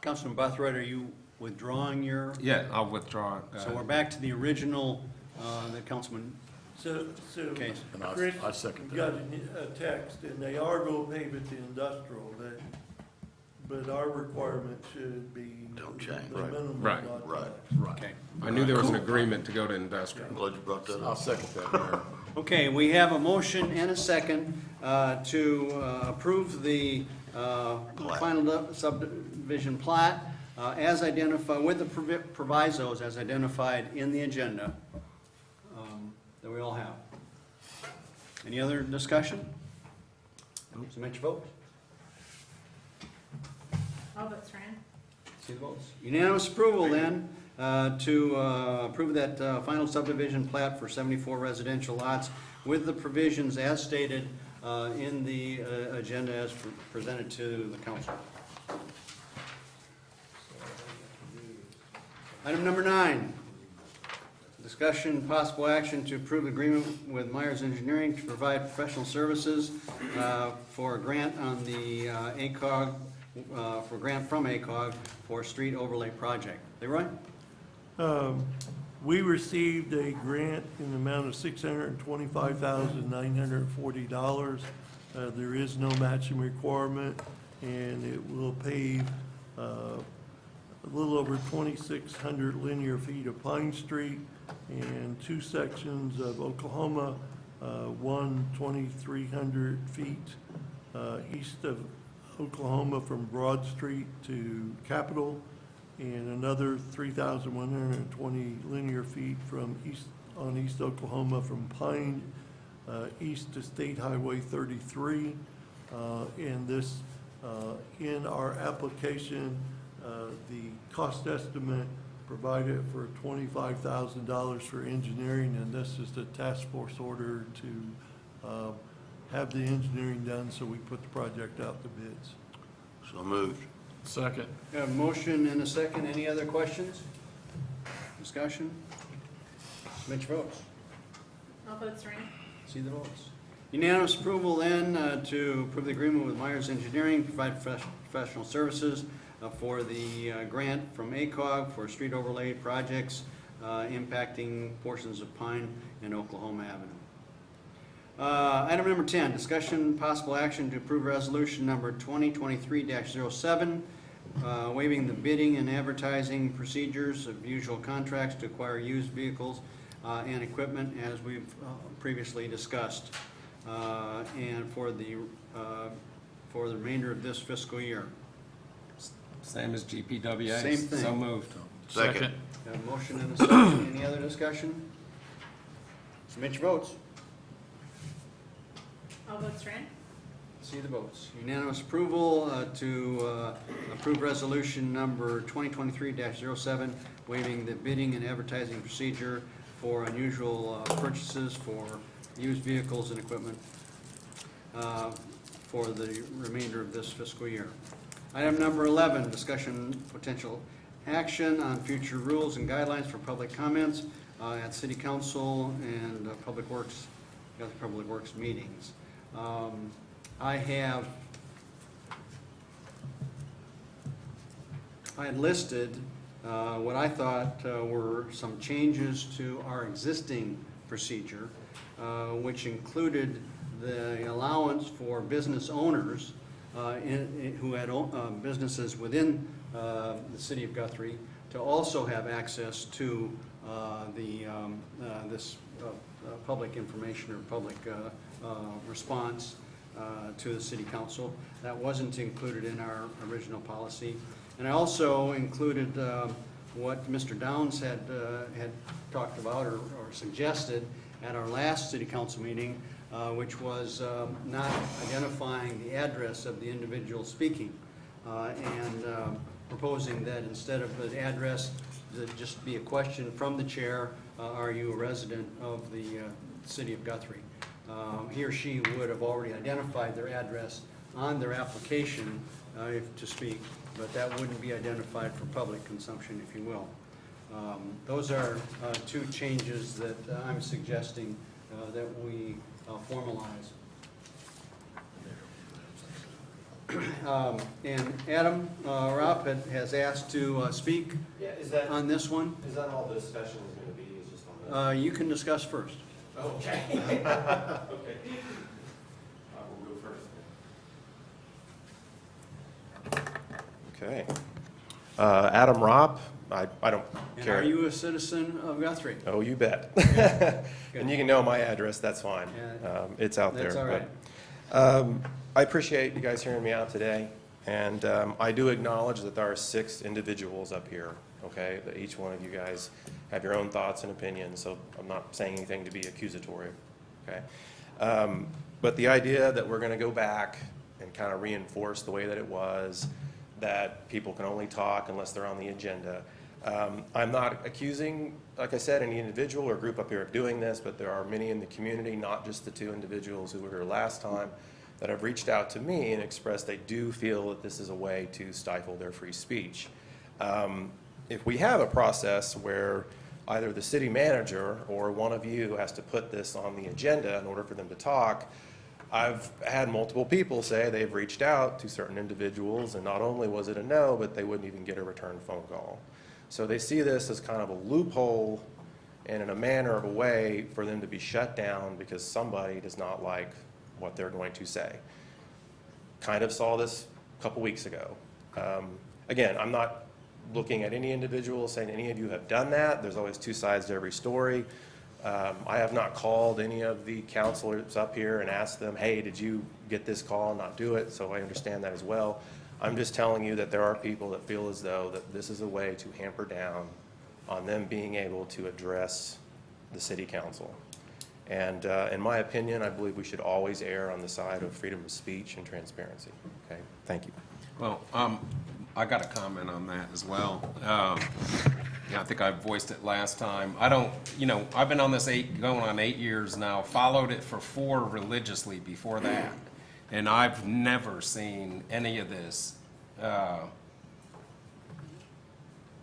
Councilman Boatright, are you withdrawing your? Yeah, I'll withdraw. So we're back to the original, that Councilman, So, Okay. And I- Chris, I second we got a text, and they are gonna pave it to industrial, but our requirement should be Don't change. the Right. minimum, Right. not Right. less. Right. okay. I knew there was an agreement to go to industrial. I'm glad you brought that I'll up. second that, Mayor. Okay, we have a motion and a second to approve the final subdivision plat as identified, with the provisos as identified in the agenda that we all have. Any other discussion? Submit your vote. All votes Fran? See the votes. Unanimous approval then to approve that final subdivision plat for 74 residential lots with the provisions as stated in the agenda as presented to the council. Item number 9, Discussion, possible action to approve agreement with Myers Engineering to provide professional services for a grant on the ACOG, for grant from ACOG for street overlay project. Leroy? We received a grant in the amount of $625,940. There is no matching requirement, and it will pave a little over 2,600 linear feet of Pine Street and 2 sections of Oklahoma, one 2,300 feet east of Oklahoma from Broad Street to Capitol, and another 3,120 linear feet from East Oklahoma from Pine east to State Highway 33. And this, in our application, the cost estimate provided for $25,000 for engineering, and this is the task force order to have the engineering done, so we put the project out to bids. So moved. Second. We have a motion and a second. Any other questions? Discussion? Submit your votes. All votes are in. See the votes. Unanimous approval then to approve the agreement with Myers Engineering, provide professional services for the grant from ACOG for street overlay projects impacting portions of Pine and Oklahoma Avenue. Item number 10, discussion possible action to approve resolution number 2023-07, waiving the bidding and advertising procedures of usual contracts to acquire used vehicles and equipment as we've previously discussed, and for the remainder of this fiscal year. Same as GPWA. Same thing. So moved. Second. Got a motion and a second. Any other discussion? Submit your votes. All votes are in. See the votes. Unanimous approval to approve resolution number 2023-07, waiving the bidding and advertising procedure for unusual purchases for used vehicles and equipment for the remainder of this fiscal year. Item number 11, discussion potential action on future rules and guidelines for public comments at City Council and Public Works meetings. I had listed what I thought were some changes to our existing procedure, which included the allowance for business owners who had businesses within the city of Guthrie to also have access to this public information or public response to the city council. That wasn't included in our original policy. And I also included what Mr. Downs had talked about or suggested at our last city council meeting, which was not identifying the address of the individual speaking, and proposing that instead of the address, that just be a question from the chair, are you a resident of the city of Guthrie? He or she would have already identified their address on their application to speak, but that wouldn't be identified for public consumption, if you will. Those are two changes that I'm suggesting that we formalize. And Adam Ropp has asked to speak on this one. Is that all the discussion is going to be, is just on this? You can discuss first. Okay. Okay. I will go first. Okay. Adam Ropp, I don't And care. are you a citizen of Guthrie? Oh, you bet. And you can know my address, that's fine. Yeah. It's out there. That's all right. But, I appreciate you guys hearing me out today, and I do acknowledge that there are 6 individuals up here, okay? That each one of you guys have your own thoughts and opinions, so I'm not saying anything to be accusatory, okay? But the idea that we're going to go back and kind of reinforce the way that it was, that people can only talk unless they're on the agenda. I'm not accusing, like I said, any individual or group up here of doing this, but there are many in the community, not just the 2 individuals who were here last time, that have reached out to me and expressed they do feel that this is a way to stifle their free speech. If we have a process where either the city manager or one of you has to put this on the agenda in order for them to talk. I've had multiple people say they've reached out to certain individuals, and not only was it a no, but they wouldn't even get a return phone call. So they see this as kind of a loophole and in a manner of a way for them to be shut down because somebody does not like what they're going to say. Kind of saw this a couple weeks ago. Again, I'm not looking at any individual saying any of you have done that. There's always two sides to every story. I have not called any of the counselors up here and asked them, hey, did you get this call and not do it? So I understand that as well. I'm just telling you that there are people that feel as though that this is a way to hamper down on them being able to address the city council. And in my opinion, I believe we should always err on the side of freedom of speech and transparency. Okay, thank you. Well, I got a comment on that as well. Yeah, I think I voiced it last time. I don't, I've been on this going on 8 years now, followed it for 4 religiously before that. And I've never seen any of this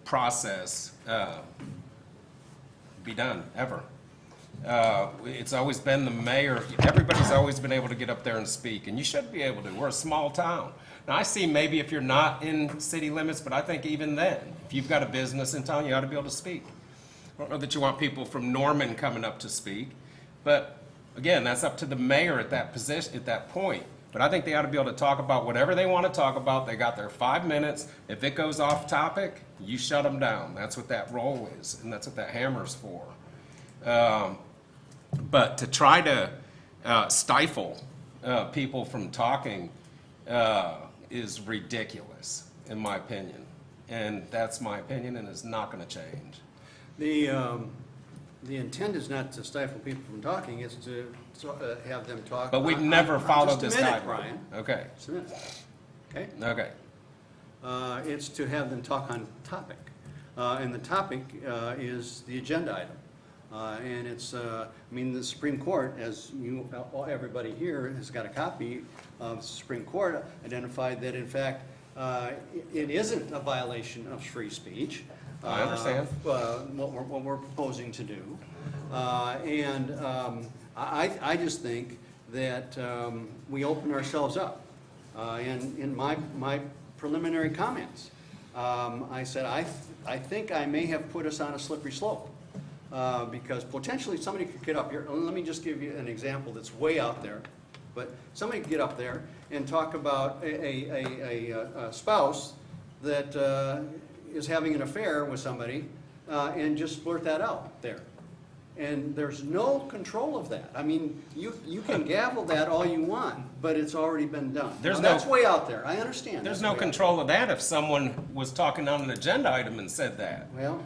process be done, ever. It's always been the mayor. Everybody's always been able to get up there and speak, and you should be able to. We're a small town. Now, I see maybe if you're not in city limits, but I think even then, if you've got a business in town, you ought to be able to speak. Or that you want people from Norman coming up to speak, but again, that's up to the mayor at that position, at that point. But I think they ought to be able to talk about whatever they want to talk about. They got their 5 minutes. If it goes off topic, you shut them down. That's what that role is, and that's what that hammer's for. But to try to stifle people from talking is ridiculous, in my opinion. And that's my opinion, and it's not going to change. The intent is not to stifle people from talking, it's to have them talk. But we've never followed this Just a minute, guideline. Brian. Okay. Just a minute. Okay? Okay. It's to have them talk on topic. And the topic is the agenda item. And it's, the Supreme Court, as everybody here has got a copy of the Supreme Court, identified that in fact it isn't a violation of free speech. I understand. What we're proposing to do. I just think that we open ourselves up. In my preliminary comments, I said I think I may have put us on a slippery slope. Because potentially somebody could get up here, and let me just give you an example that's way out there, but somebody could get up there and talk about a spouse that is having an affair with somebody and just blurt that out there. And there's no control of that. I mean, you can gavel that all you want, but it's already been done. That's way out there. I understand. There's no control of that if someone was talking on an agenda item and said that. Well,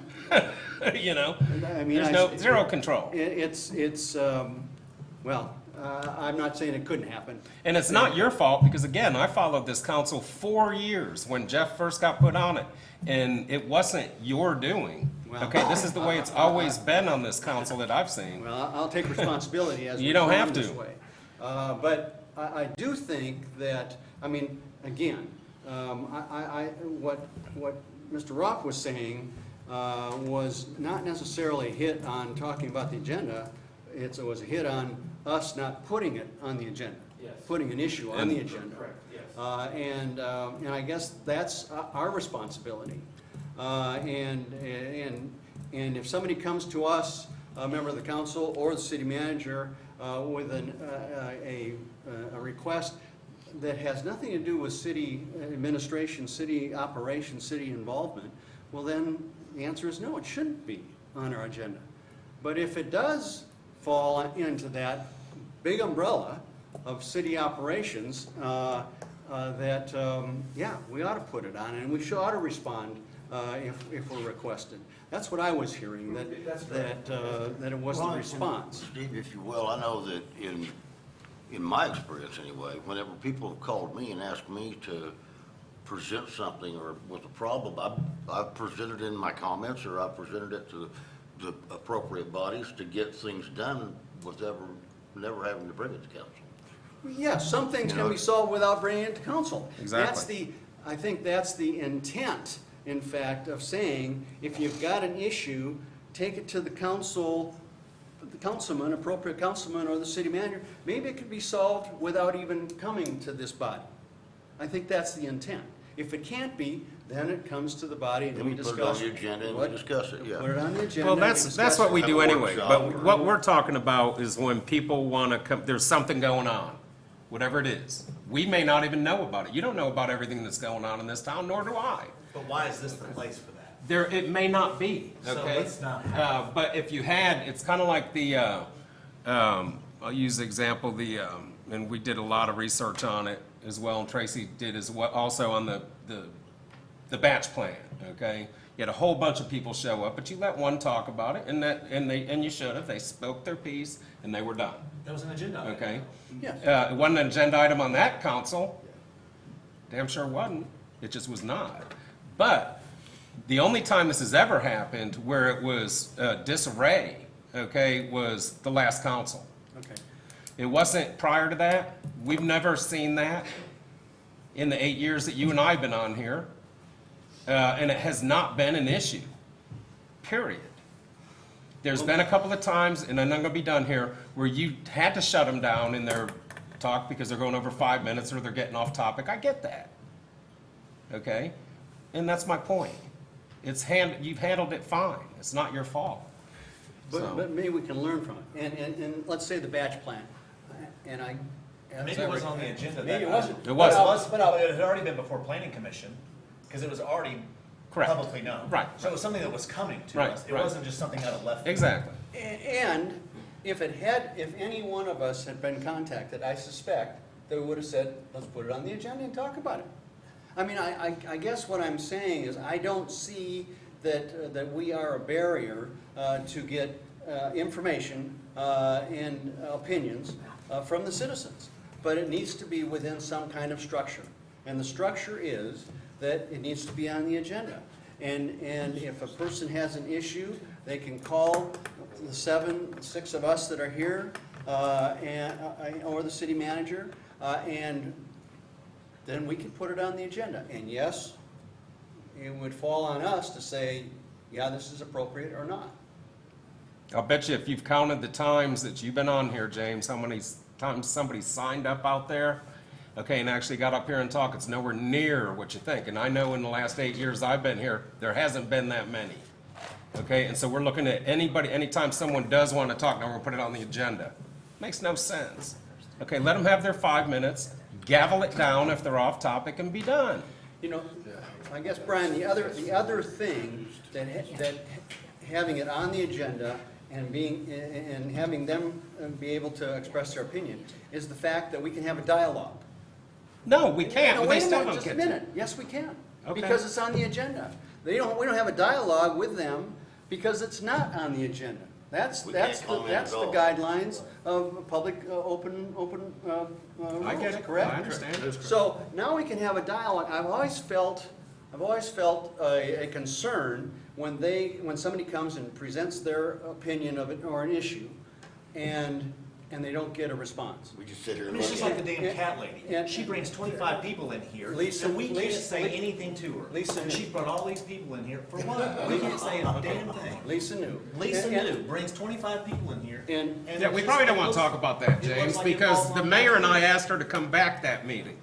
there's zero control. I'm not saying it couldn't happen. And it's not your fault because, again, I followed this council 4 years when Jeff first got put on it, and it wasn't your doing. Well, okay, this is the way it's always been on this council that I've seen. Well, I'll take responsibility as you don't we're have going to. This way. But I do think that, again, what Mr. Roth was saying was not necessarily a hit on talking about the agenda. It was a hit on us not putting it on the agenda, putting an issue on the agenda. Correct, yes. And I guess that's our responsibility. And if somebody comes to us, a member of the council or the city manager, with a request that has nothing to do with city administration, city operations, city involvement, well then the answer is no, it shouldn't be on our agenda. But if it does fall into that big umbrella of city operations, we ought to put it on, and we ought to respond if we're requested. That's what I was hearing, that it was the response. Steve, if you will, I know that in my experience anyway, whenever people have called me and asked me to present something or with a problem, I've presented in my comments or I've presented it to the appropriate bodies to get things done without never having to bring it to council. Yeah, some things can be solved without bringing it to council. Exactly. I think that's the intent, in fact, of saying if you've got an issue take it to the council, the councilman, appropriate councilman, or the city manager, maybe it could be solved without even coming to this body. I think that's the intent. If it can't be, then it comes to the body and Then we we put it discuss. on the agenda and we what- discuss it, yeah. Put it on the agenda. Well, we that's discuss what it. we Have do a anyway, workshop. but what we're talking about is when people want to come, there's something going on, whatever it is. We may not even know about it. You don't know about everything that's going on in this town, nor do I. But why is this the place for that? There, it may not be, So okay? let's not have But if you had, it's kind of like the, I'll use the example, and we did a lot of research on it as well, and Tracy did as well, also on the batch plan, okay? You had a whole bunch of people show up, but you let one talk about it, and you should have. They spoke their piece, and they were done, That was an agenda item. okay? Yes. It wasn't an agenda item on that council. Damn sure wasn't. It just was not. But the only time this has ever happened where it was disarray, okay, was the last council. Okay. It wasn't prior to that. We've never seen that in the 8 years that you and I have been on here. And it has not been an issue, period. There's been a couple of times, and I'm not gonna be done here, where you had to shut them down in their talk because they're going over 5 minutes or they're getting off topic. I get that. Okay? And that's my point. You've handled it fine. It's not your fault. So- But maybe we can learn from it. And let's say the batch plan, and I. Maybe it wasn't on the agenda. Maybe it that wasn't. It wasn't. But it had already been before planning commission, because it was already Correct. publicly known. Right, So it was something that was coming to Right, us. It right. wasn't just something out of left field. Exactly. And if any one of us had been contacted, I suspect they would have said, let's put it on the agenda and talk about it. I mean, I guess what I'm saying is I don't see that we are a barrier to get information and opinions from the citizens. But it needs to be within some kind of structure. And the structure is that it needs to be on the agenda. And if a person has an issue, they can call the six of us that are here, or the city manager, and then we can put it on the agenda. And yes, it would fall on us to say, yeah, this is appropriate or not. I'll bet you if you've counted the times that you've been on here, James, how many times somebody signed up out there, okay, and actually got up here and talked, it's nowhere near what you think. And I know in the last 8 years I've been here, there hasn't been that many. Okay, and so we're looking at anytime someone does want to talk, now we're gonna put it on the agenda. Makes no sense. Okay, let them have their 5 minutes, gavel it down if they're off topic, and be done. You know, I guess, Brian, the other thing that having it on the agenda and having them be able to express their opinion is the fact that we can have a dialogue. No, we can't. No, They wait a still minute, don't just a get minute. Yes, we can. Okay. Because it's on the agenda. We don't have a dialogue with them because it's not on the agenda. That's We the can't comment at all. guidelines of public, open rules, I get it. correct? I understand. So now we can have a dialogue. I've always felt a concern when somebody comes and presents their opinion of it or an issue, and they don't get a response. We just sit here I and mean, it's look just at like it. the damn cat lady. And- She brings 25 people in here, Lisa- so we can't Lisa- say anything to her. Lisa And knew. she's brought all these people in here for what? We can't say a damn thing. Lisa knew. Lisa And- New brings 25 people in here. And- Yeah, we probably don't want to talk about that, it looks James, like it because falls the on mayor and deaf I ears. asked her to come back that meeting,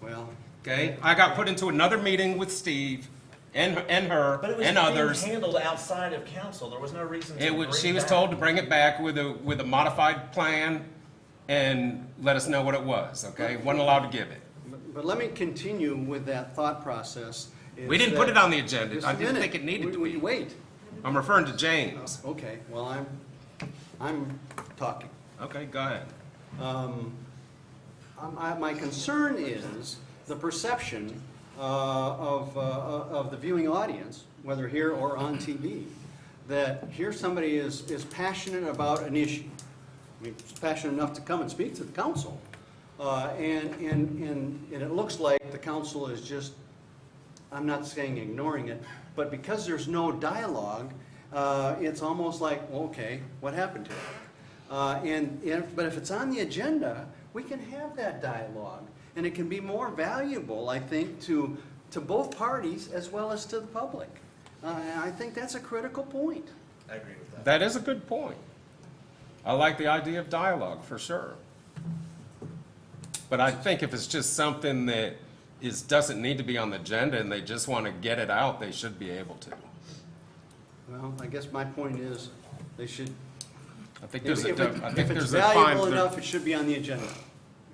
Well, okay? I got put into another meeting with Steve and her But it was and being others. handled outside of council. There was no reason to bring She was back. told to bring it back with a modified plan and let us know what it was, okay? Wasn't allowed to give it. but let me continue with that thought process. We didn't put it on the agenda. Just I a didn't minute. think it needed to We- be. Wait. I'm referring to James. Okay, well, I'm talking. Okay, go ahead. My concern is the perception of the viewing audience, whether here or on TV, that here somebody is passionate about an issue. I mean, passionate enough to come and speak to the council. And it looks like the council is just, I'm not saying ignoring it, but because there's no dialogue, it's almost like, well, okay, what happened to it? But if it's on the agenda, we can have that dialogue. And it can be more valuable, I think, to both parties as well as to the public. And I think that's a critical point. I agree with that. That is a good point. I like the idea of dialogue, for sure. But I think if it's just something that doesn't need to be on the agenda and they just want to get it out, they should be able to. Well, I guess my point is, they should, I think if there's a, I think if it's there's a fine. valuable enough, it should be on the agenda.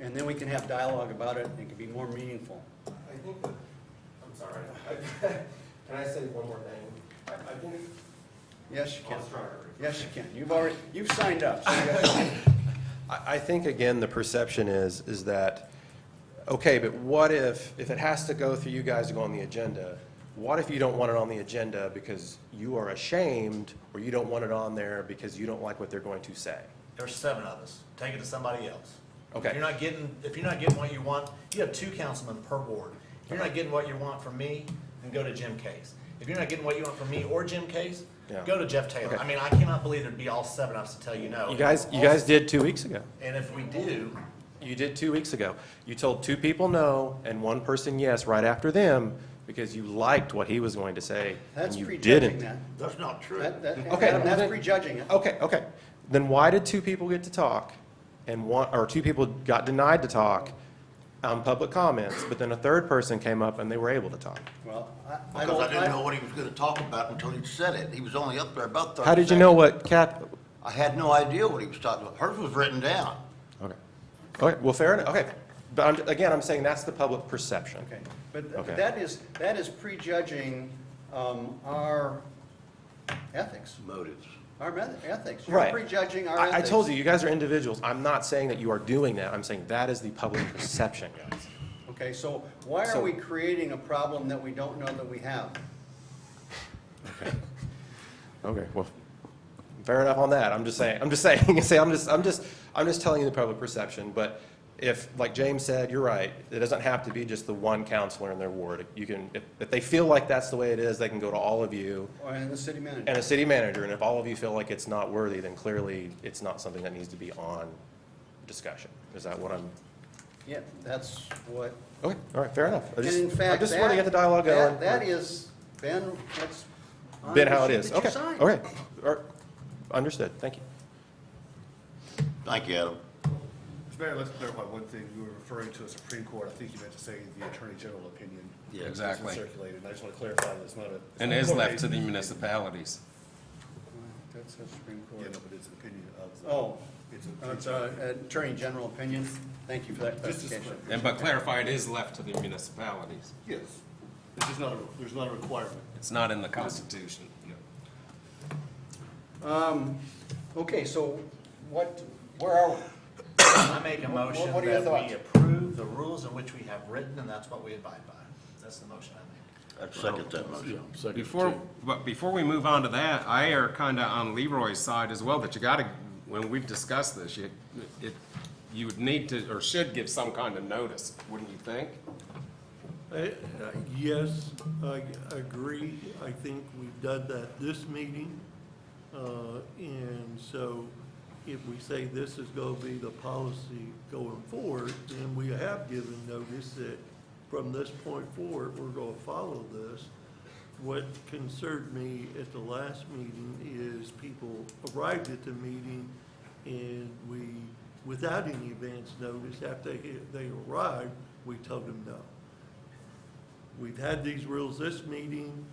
And then we can have dialogue about it, and it can be more meaningful. I think that, I'm sorry, can I say one more thing? I think. Yes, you can. I'll try to- Yes, you can. You've signed up. So you have- I think, again, the perception is that, okay, but what if it has to go through you guys to go on the agenda, what if you don't want it on the agenda because you are ashamed, or you don't want it on there because you don't like what they're going to say? There's 7 of us. Take it to somebody else. Okay. If you're not getting what you want, you have 2 councilmen per ward. If you're not getting what you want from me, then go to Jim Case. If you're not getting what you want from me or Jim Case, Yeah. go to Jeff Taylor. Okay. I mean, I cannot believe there'd be all 7 of us to tell you no. You guys did 2 weeks ago. And if we do, You did 2 weeks ago. You told 2 people no and 1 person yes right after them because you liked what he was going to say and That's you prejudging didn't. that. That's not true. Okay, Adam, well that's then- prejudging it. Okay. Then why did 2 people get to talk and 2 people got denied to talk on public comments, but then a 3rd person came up and they were able to talk? Well, Because I didn't know what he was gonna talk about until he said it. He was only up there about 30 How did you know seconds. what Kath? I had no idea what he was talking about. Hers was written down. Okay, well, fair enough, okay. But I'm saying that's the public perception. Okay, but Okay. that is prejudging our ethics, Motives. ethics. You're Right. prejudging our I ethics. told you guys are individuals. I'm not saying that you are doing that. I'm saying that is the public perception, guys. Okay, so why are So- we creating a problem that we don't know that we have? Okay, well, fair enough on that. I'm just saying, I'm just telling you the public perception. But if, like James said, you're right, it doesn't have to be just the 1 counselor in their ward. You can, if they feel like that's the way it is, they can go to all of you And the city manager? and a city manager. And if all of you feel like it's not worthy, then clearly it's not something that needs to be on discussion. Is that what I'm? Yeah, that's what, Okay, all right, fair enough. I and in fact, I just want to get the dialogue going. that is, Ben, that's on Been the how it sheet is. that you Okay, signed. all right. All right. Understood. Thank you. Thank you, Adam. Mr. Mayor, let's clarify one thing. You were referring to a Supreme Court. I think you meant to say the Attorney General opinion. Yeah, that's exactly. been circulated. And I just want to clarify that it's not a. And it is left to the municipalities. That's a Supreme Yeah, Court. no, but it's an opinion of. the- Oh, It's it's a Attorney General opinion. Thank you for that Just as- clarification. But clarify, it is left to the municipalities. Yes. It's just not there's not a requirement. It's not in the Constitution. Okay, so where are we? I make a motion What are your that thoughts? we approve the rules in which we have written, and that's what we abide by. That's the motion I make. I'd second that motion. Before we move on to that, I err kind of on Leroy's side as well, that you gotta, when we've discussed this, you would need to, or should give some kind of notice, wouldn't you think? Yes, I agree. I think we've done that this meeting. And so if we say this is going to be the policy going forward, then we have given notice that from this point forward, we're going to follow this. What concerned me at the last meeting is people arrived at the meeting and we, without any advance notice, after they arrived, we told them no. We've had these rules this meeting.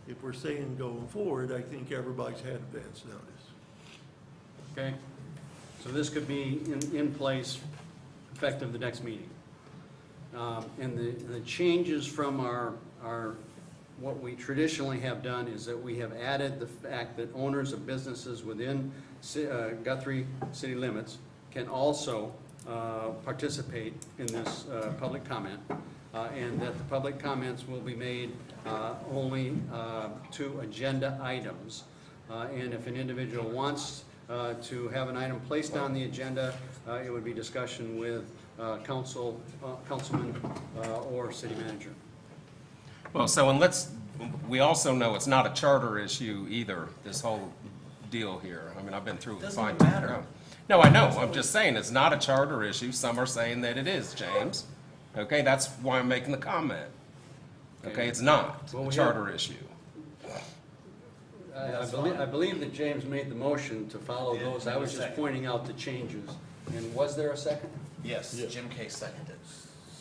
If we're saying going forward, I think everybody's had advance notice. Okay, so this could be in place effective the next meeting. And the changes from our, what we traditionally have done is that we have added the fact that owners of businesses within Guthrie city limits can also participate in this public comment, and that the public comments will be made only to agenda items. And if an individual wants to have an item placed on the agenda, it would be discussion with councilman or city manager. Well, so, and we also know it's not a charter issue either, this whole deal here. I mean, I've been through it. Doesn't fine. matter. No, I know, I'm just saying, it's not a charter issue. Some are saying that it is, James. Okay, that's why I'm making the comment. Okay, it's not Well, a we charter issue. I believe that James made the motion to follow Yeah, those. I was just second. pointing out the changes. And was there a second? Yes, Yes. Jim K. seconded.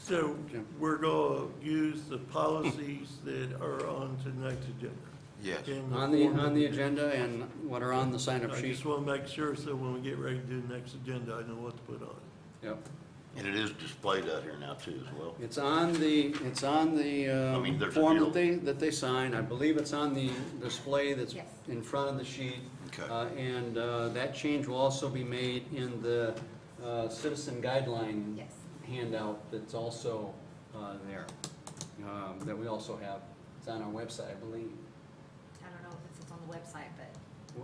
So Jim. we're going to use the policies that are on tonight's agenda. Yes. in On form the of- agenda and what are on the sign-up I sheet? just want to make sure, so when we get ready to do the next agenda, I know what to put on it. Yep. And it is displayed out here now too as well. It's on the I mean, there's a form deal. that they sign. I believe it's on the display that's Yes. in front of the sheet. Okay. And that change will also be made in the citizen guideline Yes. handout that's also there, that we also have. It's on our website, I believe. I don't know if it's on the website, but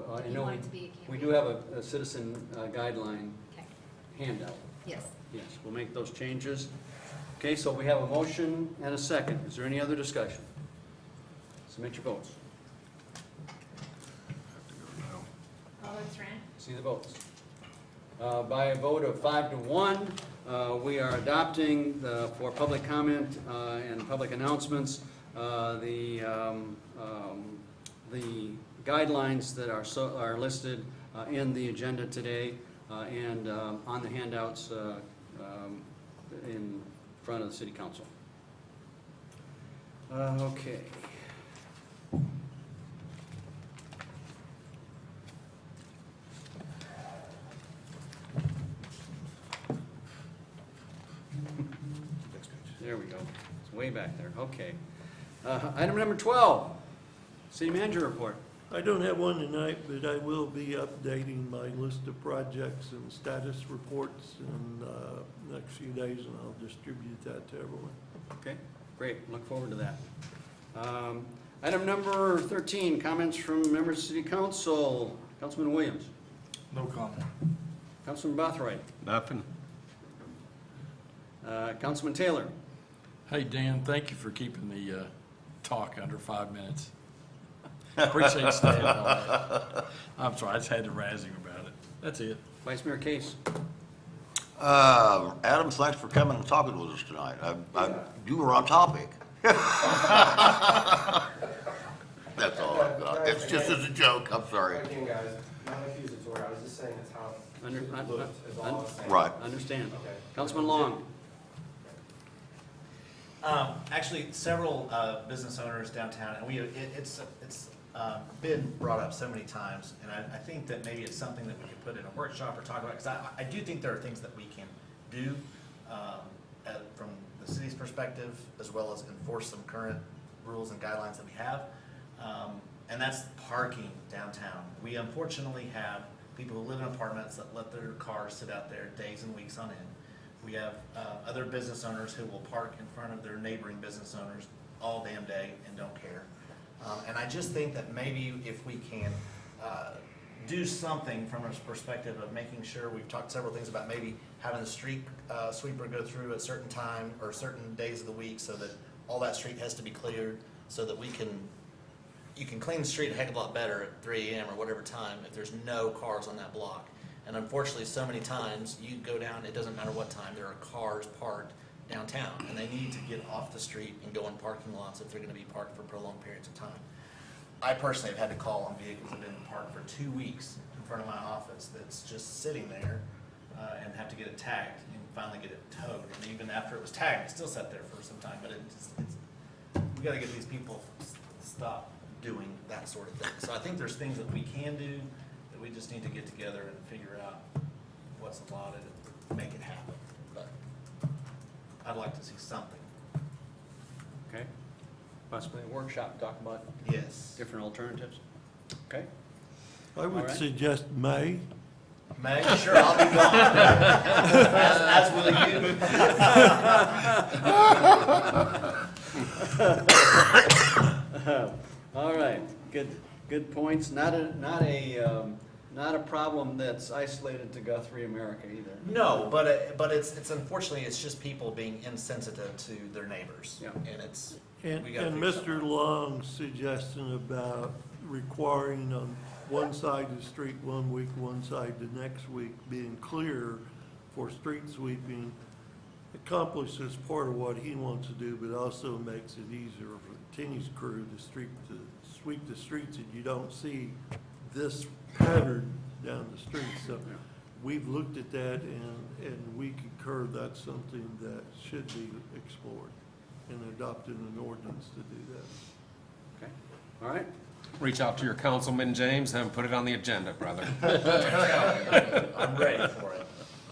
Well, I you know want it to be a we campaign. do have a citizen guideline Okay, handout. yes. Yes, we'll make those changes. Okay, so we have a motion and a second. Is there any other discussion? Submit your votes. All votes ran? See the votes. By a vote of 5-1, we are adopting for public comment and public announcements, the guidelines that are listed in the agenda today and on the handouts in front of the city council. Okay. There we go. It's way back there. Okay. Item number 12, city manager report. I don't have one tonight, but I will be updating my list of projects and status reports in the next few days, and I'll distribute that to everyone. Okay, great. Look forward to that. Item number 13, comments from members of city council. Councilman Williams. No comment. Councilman Bothroyd. Nothing. Councilman Taylor. Hey, Dan, thank you for keeping the talk under 5 minutes. Appreciate you staying on that. I'm sorry, I just had to razz him about it. That's it. Vice Mayor Case. Adam, thanks for coming and talking with us tonight. You were on topic. That's all I've got. It's just as a joke, I'm sorry. Again, guys, not accusatory, I was just saying it's how Under- it looked, is all I was saying. Right. Understand. Okay. Councilman Long. Actually, several business owners downtown, and it's been brought up so many times, and I think that maybe it's something that we could put in a workshop or talk about, because I do think there are things that we can do from the city's perspective, as well as enforce some current rules and guidelines that we have, and that's parking downtown. We unfortunately have people who live in apartments that let their cars sit out there days and weeks on end. We have other business owners who will park in front of their neighboring business owners all damn day and don't care. And I just think that maybe if we can do something from a perspective of making sure, we've talked several things about maybe having the street sweeper go through at certain time or certain days of the week so that all that street has to be cleared so that you can clean the street a heck of a lot better at 3 a.m. or whatever time if there's no cars on that block. And unfortunately, so many times you go down, it doesn't matter what time, there are cars parked downtown, and they need to get off the street and go in parking lots if they're gonna be parked for prolonged periods of time. I personally have had to call on vehicles that have been parked for 2 weeks in front of my office that's just sitting there, and have to get it tagged and finally get it towed. And even after it was tagged, it still sat there for some time, but we gotta get these people stop doing that sort of thing. So I think there's things that we can do, that we just need to get together and figure out what's allotted and make it happen. But I'd like to see something. Okay. Possibly a workshop, talk about Yes. different alternatives. Okay. I would All right. suggest May. May, sure, I'll be gone. As will you. All right, good points. Not a problem that's isolated to Guthrie, America either. No, but it's unfortunately, it's just people being insensitive to their neighbors. Yeah. And it's, And, we gotta and fix Mr. something. Long's suggestion about requiring on one side of the street 1 week, one side the next week, being clear for street sweeping accomplishes part of what he wants to do, but also makes it easier for Tinney's crew to sweep the streets and you don't see this pattern down the street. So we've looked at that and we concur that's something that should be explored and adopted an ordinance to do that. Okay, all right. Reach out to your councilman, James, and put it on the agenda, brother. I'm ready for it.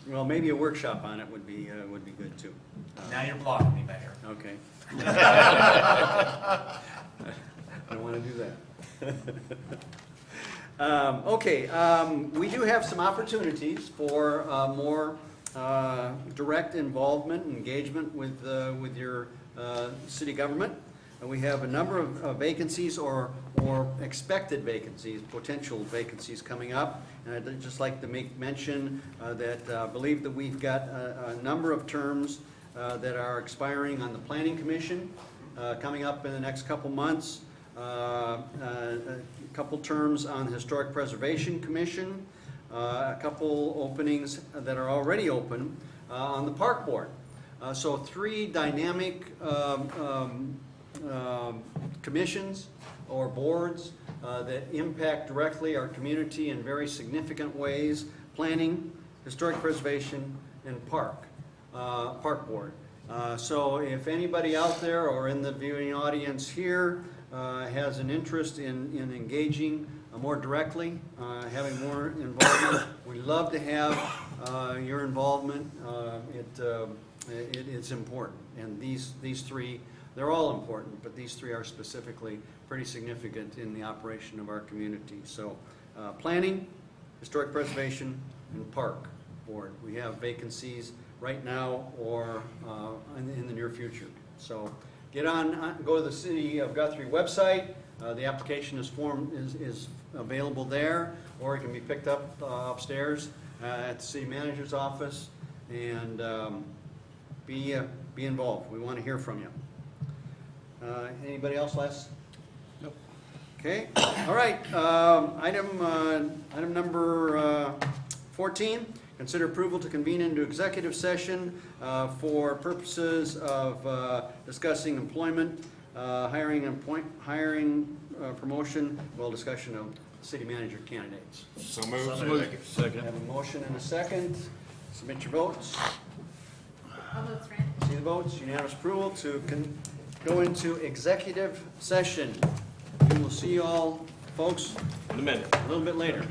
Well, maybe a workshop on it would be good too. Now you're blocking me, Mayor. Okay. I don't want to do that. Okay, we do have some opportunities for more direct involvement, engagement with your city government. And we have a number of vacancies or expected vacancies, potential vacancies coming up. And I'd just like to make mention that I believe that we've got a number of terms that are expiring on the Planning Commission coming up in the next couple months. A couple terms on the Historic Preservation Commission, a couple openings that are already open on the Park Board. So 3 dynamic commissions or boards that impact directly our community in very significant ways: planning, historic preservation, and park board. So if anybody out there or in the viewing audience here has an interest in engaging more directly, having more involvement, we'd love to have your involvement. It's important, and these 3, they're all important, but these 3 are specifically pretty significant in the operation of our community. So planning, historic preservation, and park board. We have vacancies right now or in the near future. So get on, go to the City of Guthrie website. The application is available there, or it can be picked up upstairs at the city manager's office, and be involved. We want to hear from you. Anybody else last? Nope. Okay, all right. Item number 14, consider approval to convene into executive session for purposes of discussing employment, hiring, promotion, discussion of city manager candidates. So moved. Second. Have a motion and a second. Submit your votes. All votes, Fran? See the votes, unanimous approval to go into executive session. We will see you all, folks, In a minute. a little bit later.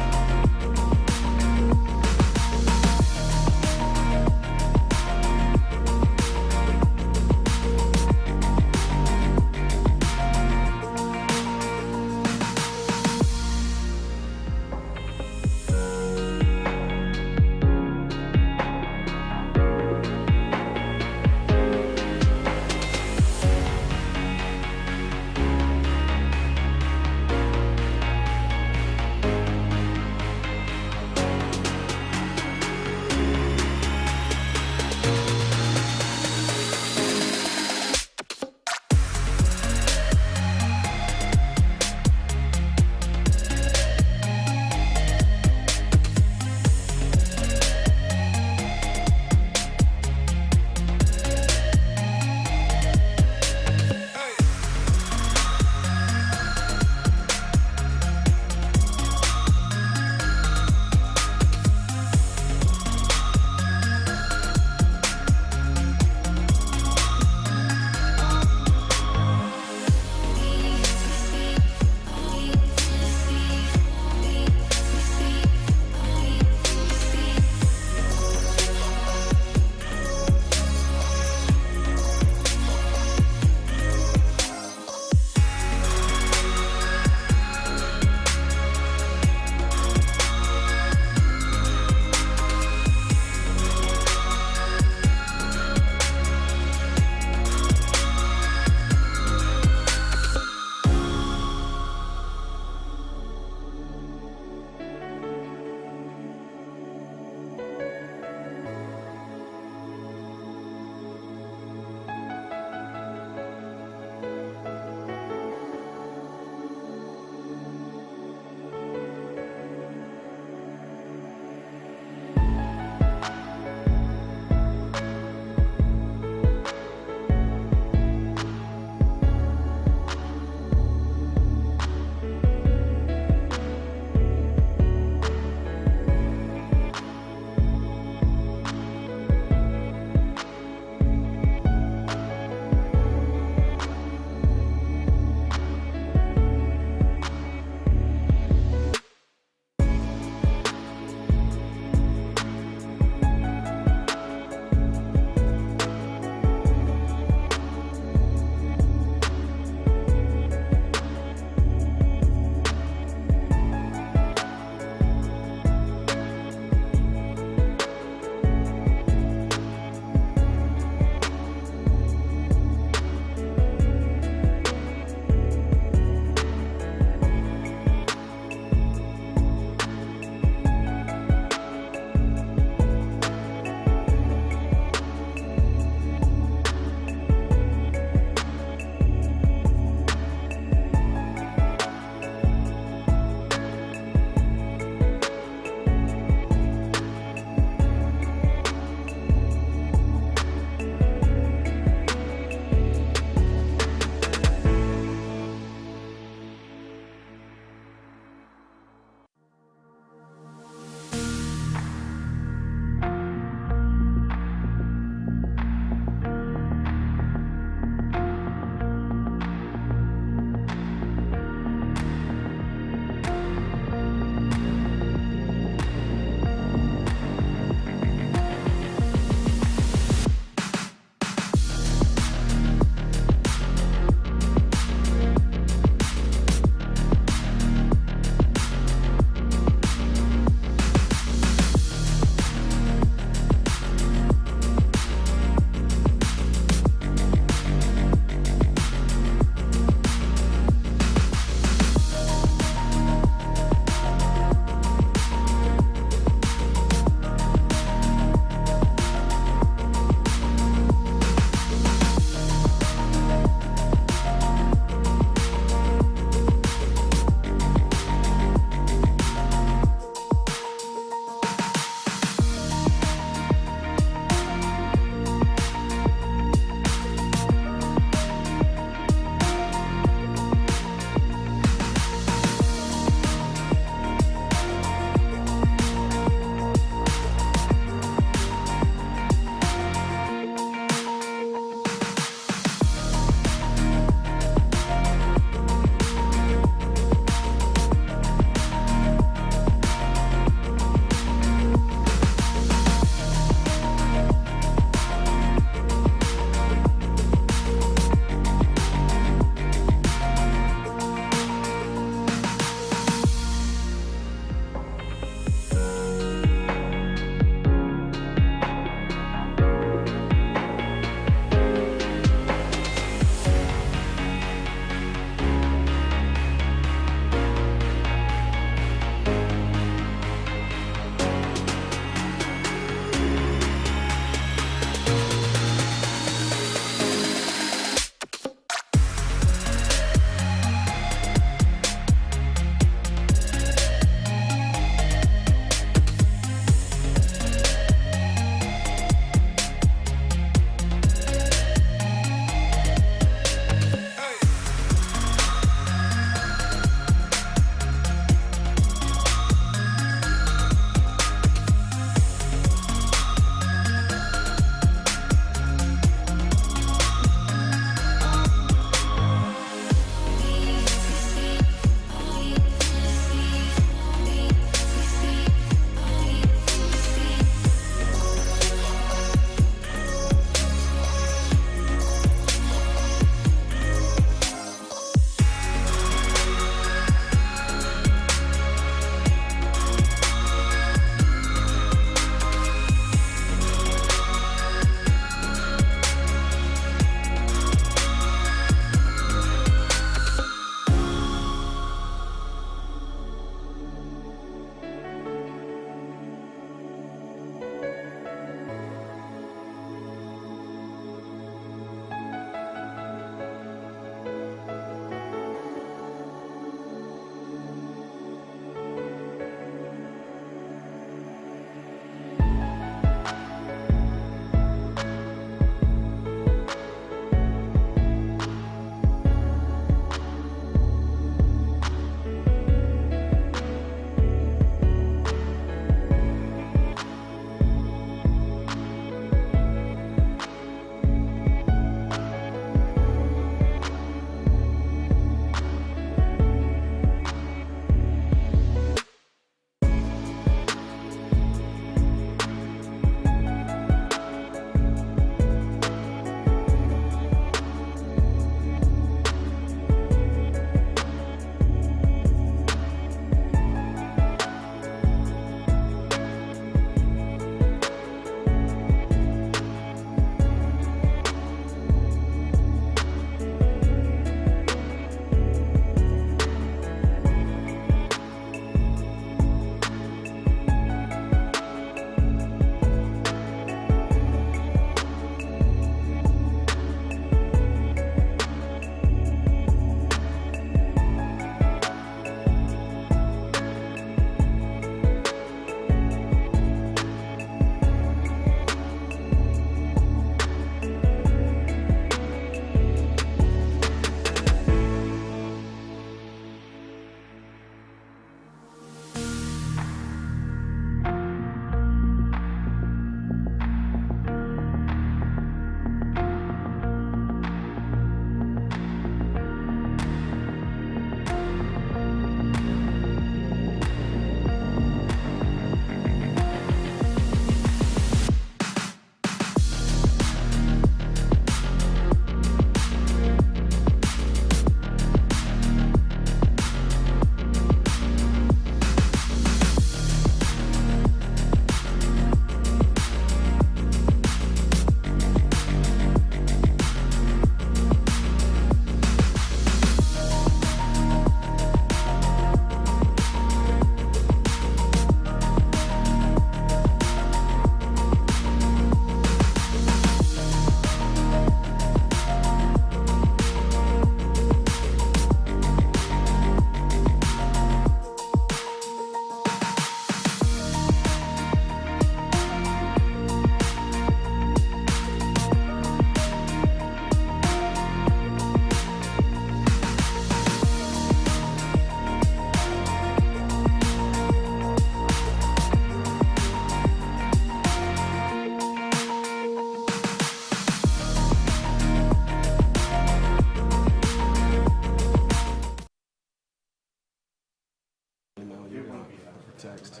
text.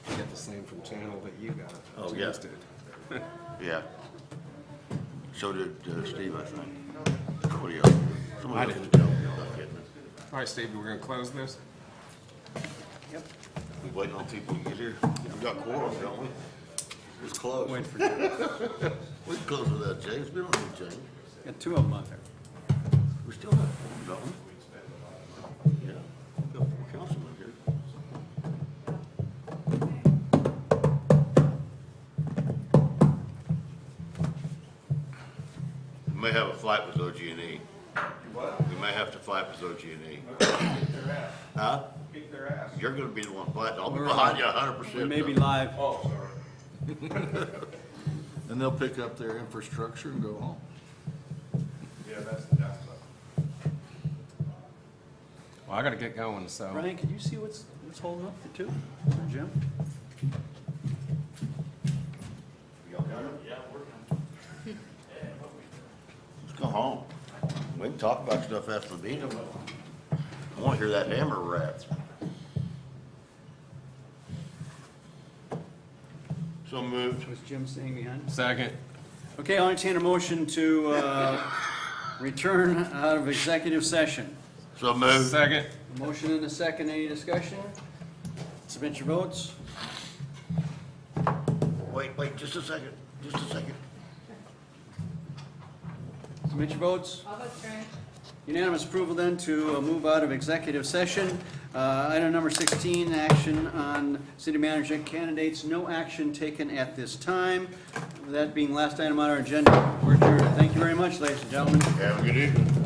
I get the same from channel that you got. Oh, yeah. James did. Yeah. So did Steve, I think. Somebody else. Somebody else didn't. was telling me about getting it. All right, Steve, we're gonna close this? Yep. We waiting on people to get here. We got quorum, don't we? It's close. Wait for, We can close with that, James. We don't need James. got two of them out there. We still have quorum, don't we? Yeah. We've got 4 councilmen here. We may have a fight with OG&E. What? We may have to fight with OG&E. Huh? Kick their ass. You're gonna be the one fighting. I'll be behind you 100%. We may be live. Oh, sorry. And they'll pick up their infrastructure and go home. Yeah, that's the downside. Well, I gotta get going, so. Brian, can you see what's holding up the two? Jim? Let's go home. We can talk about stuff after the meeting. I wanna hear that hammer rat. So moved. Was Jim staying behind? Second. Okay, I'll entertain a motion to return out of executive session. So moved. Second. A motion and a second, any discussion? Submit your votes. Wait, just a second. Just a second. Submit your votes. All votes right. Unanimous approval then to move out of executive session. Item number 16, action on city manager candidates. No action taken at this time. With that being last item on our agenda, we're adjourned. Thank you very much, ladies and gentlemen. Have a good evening.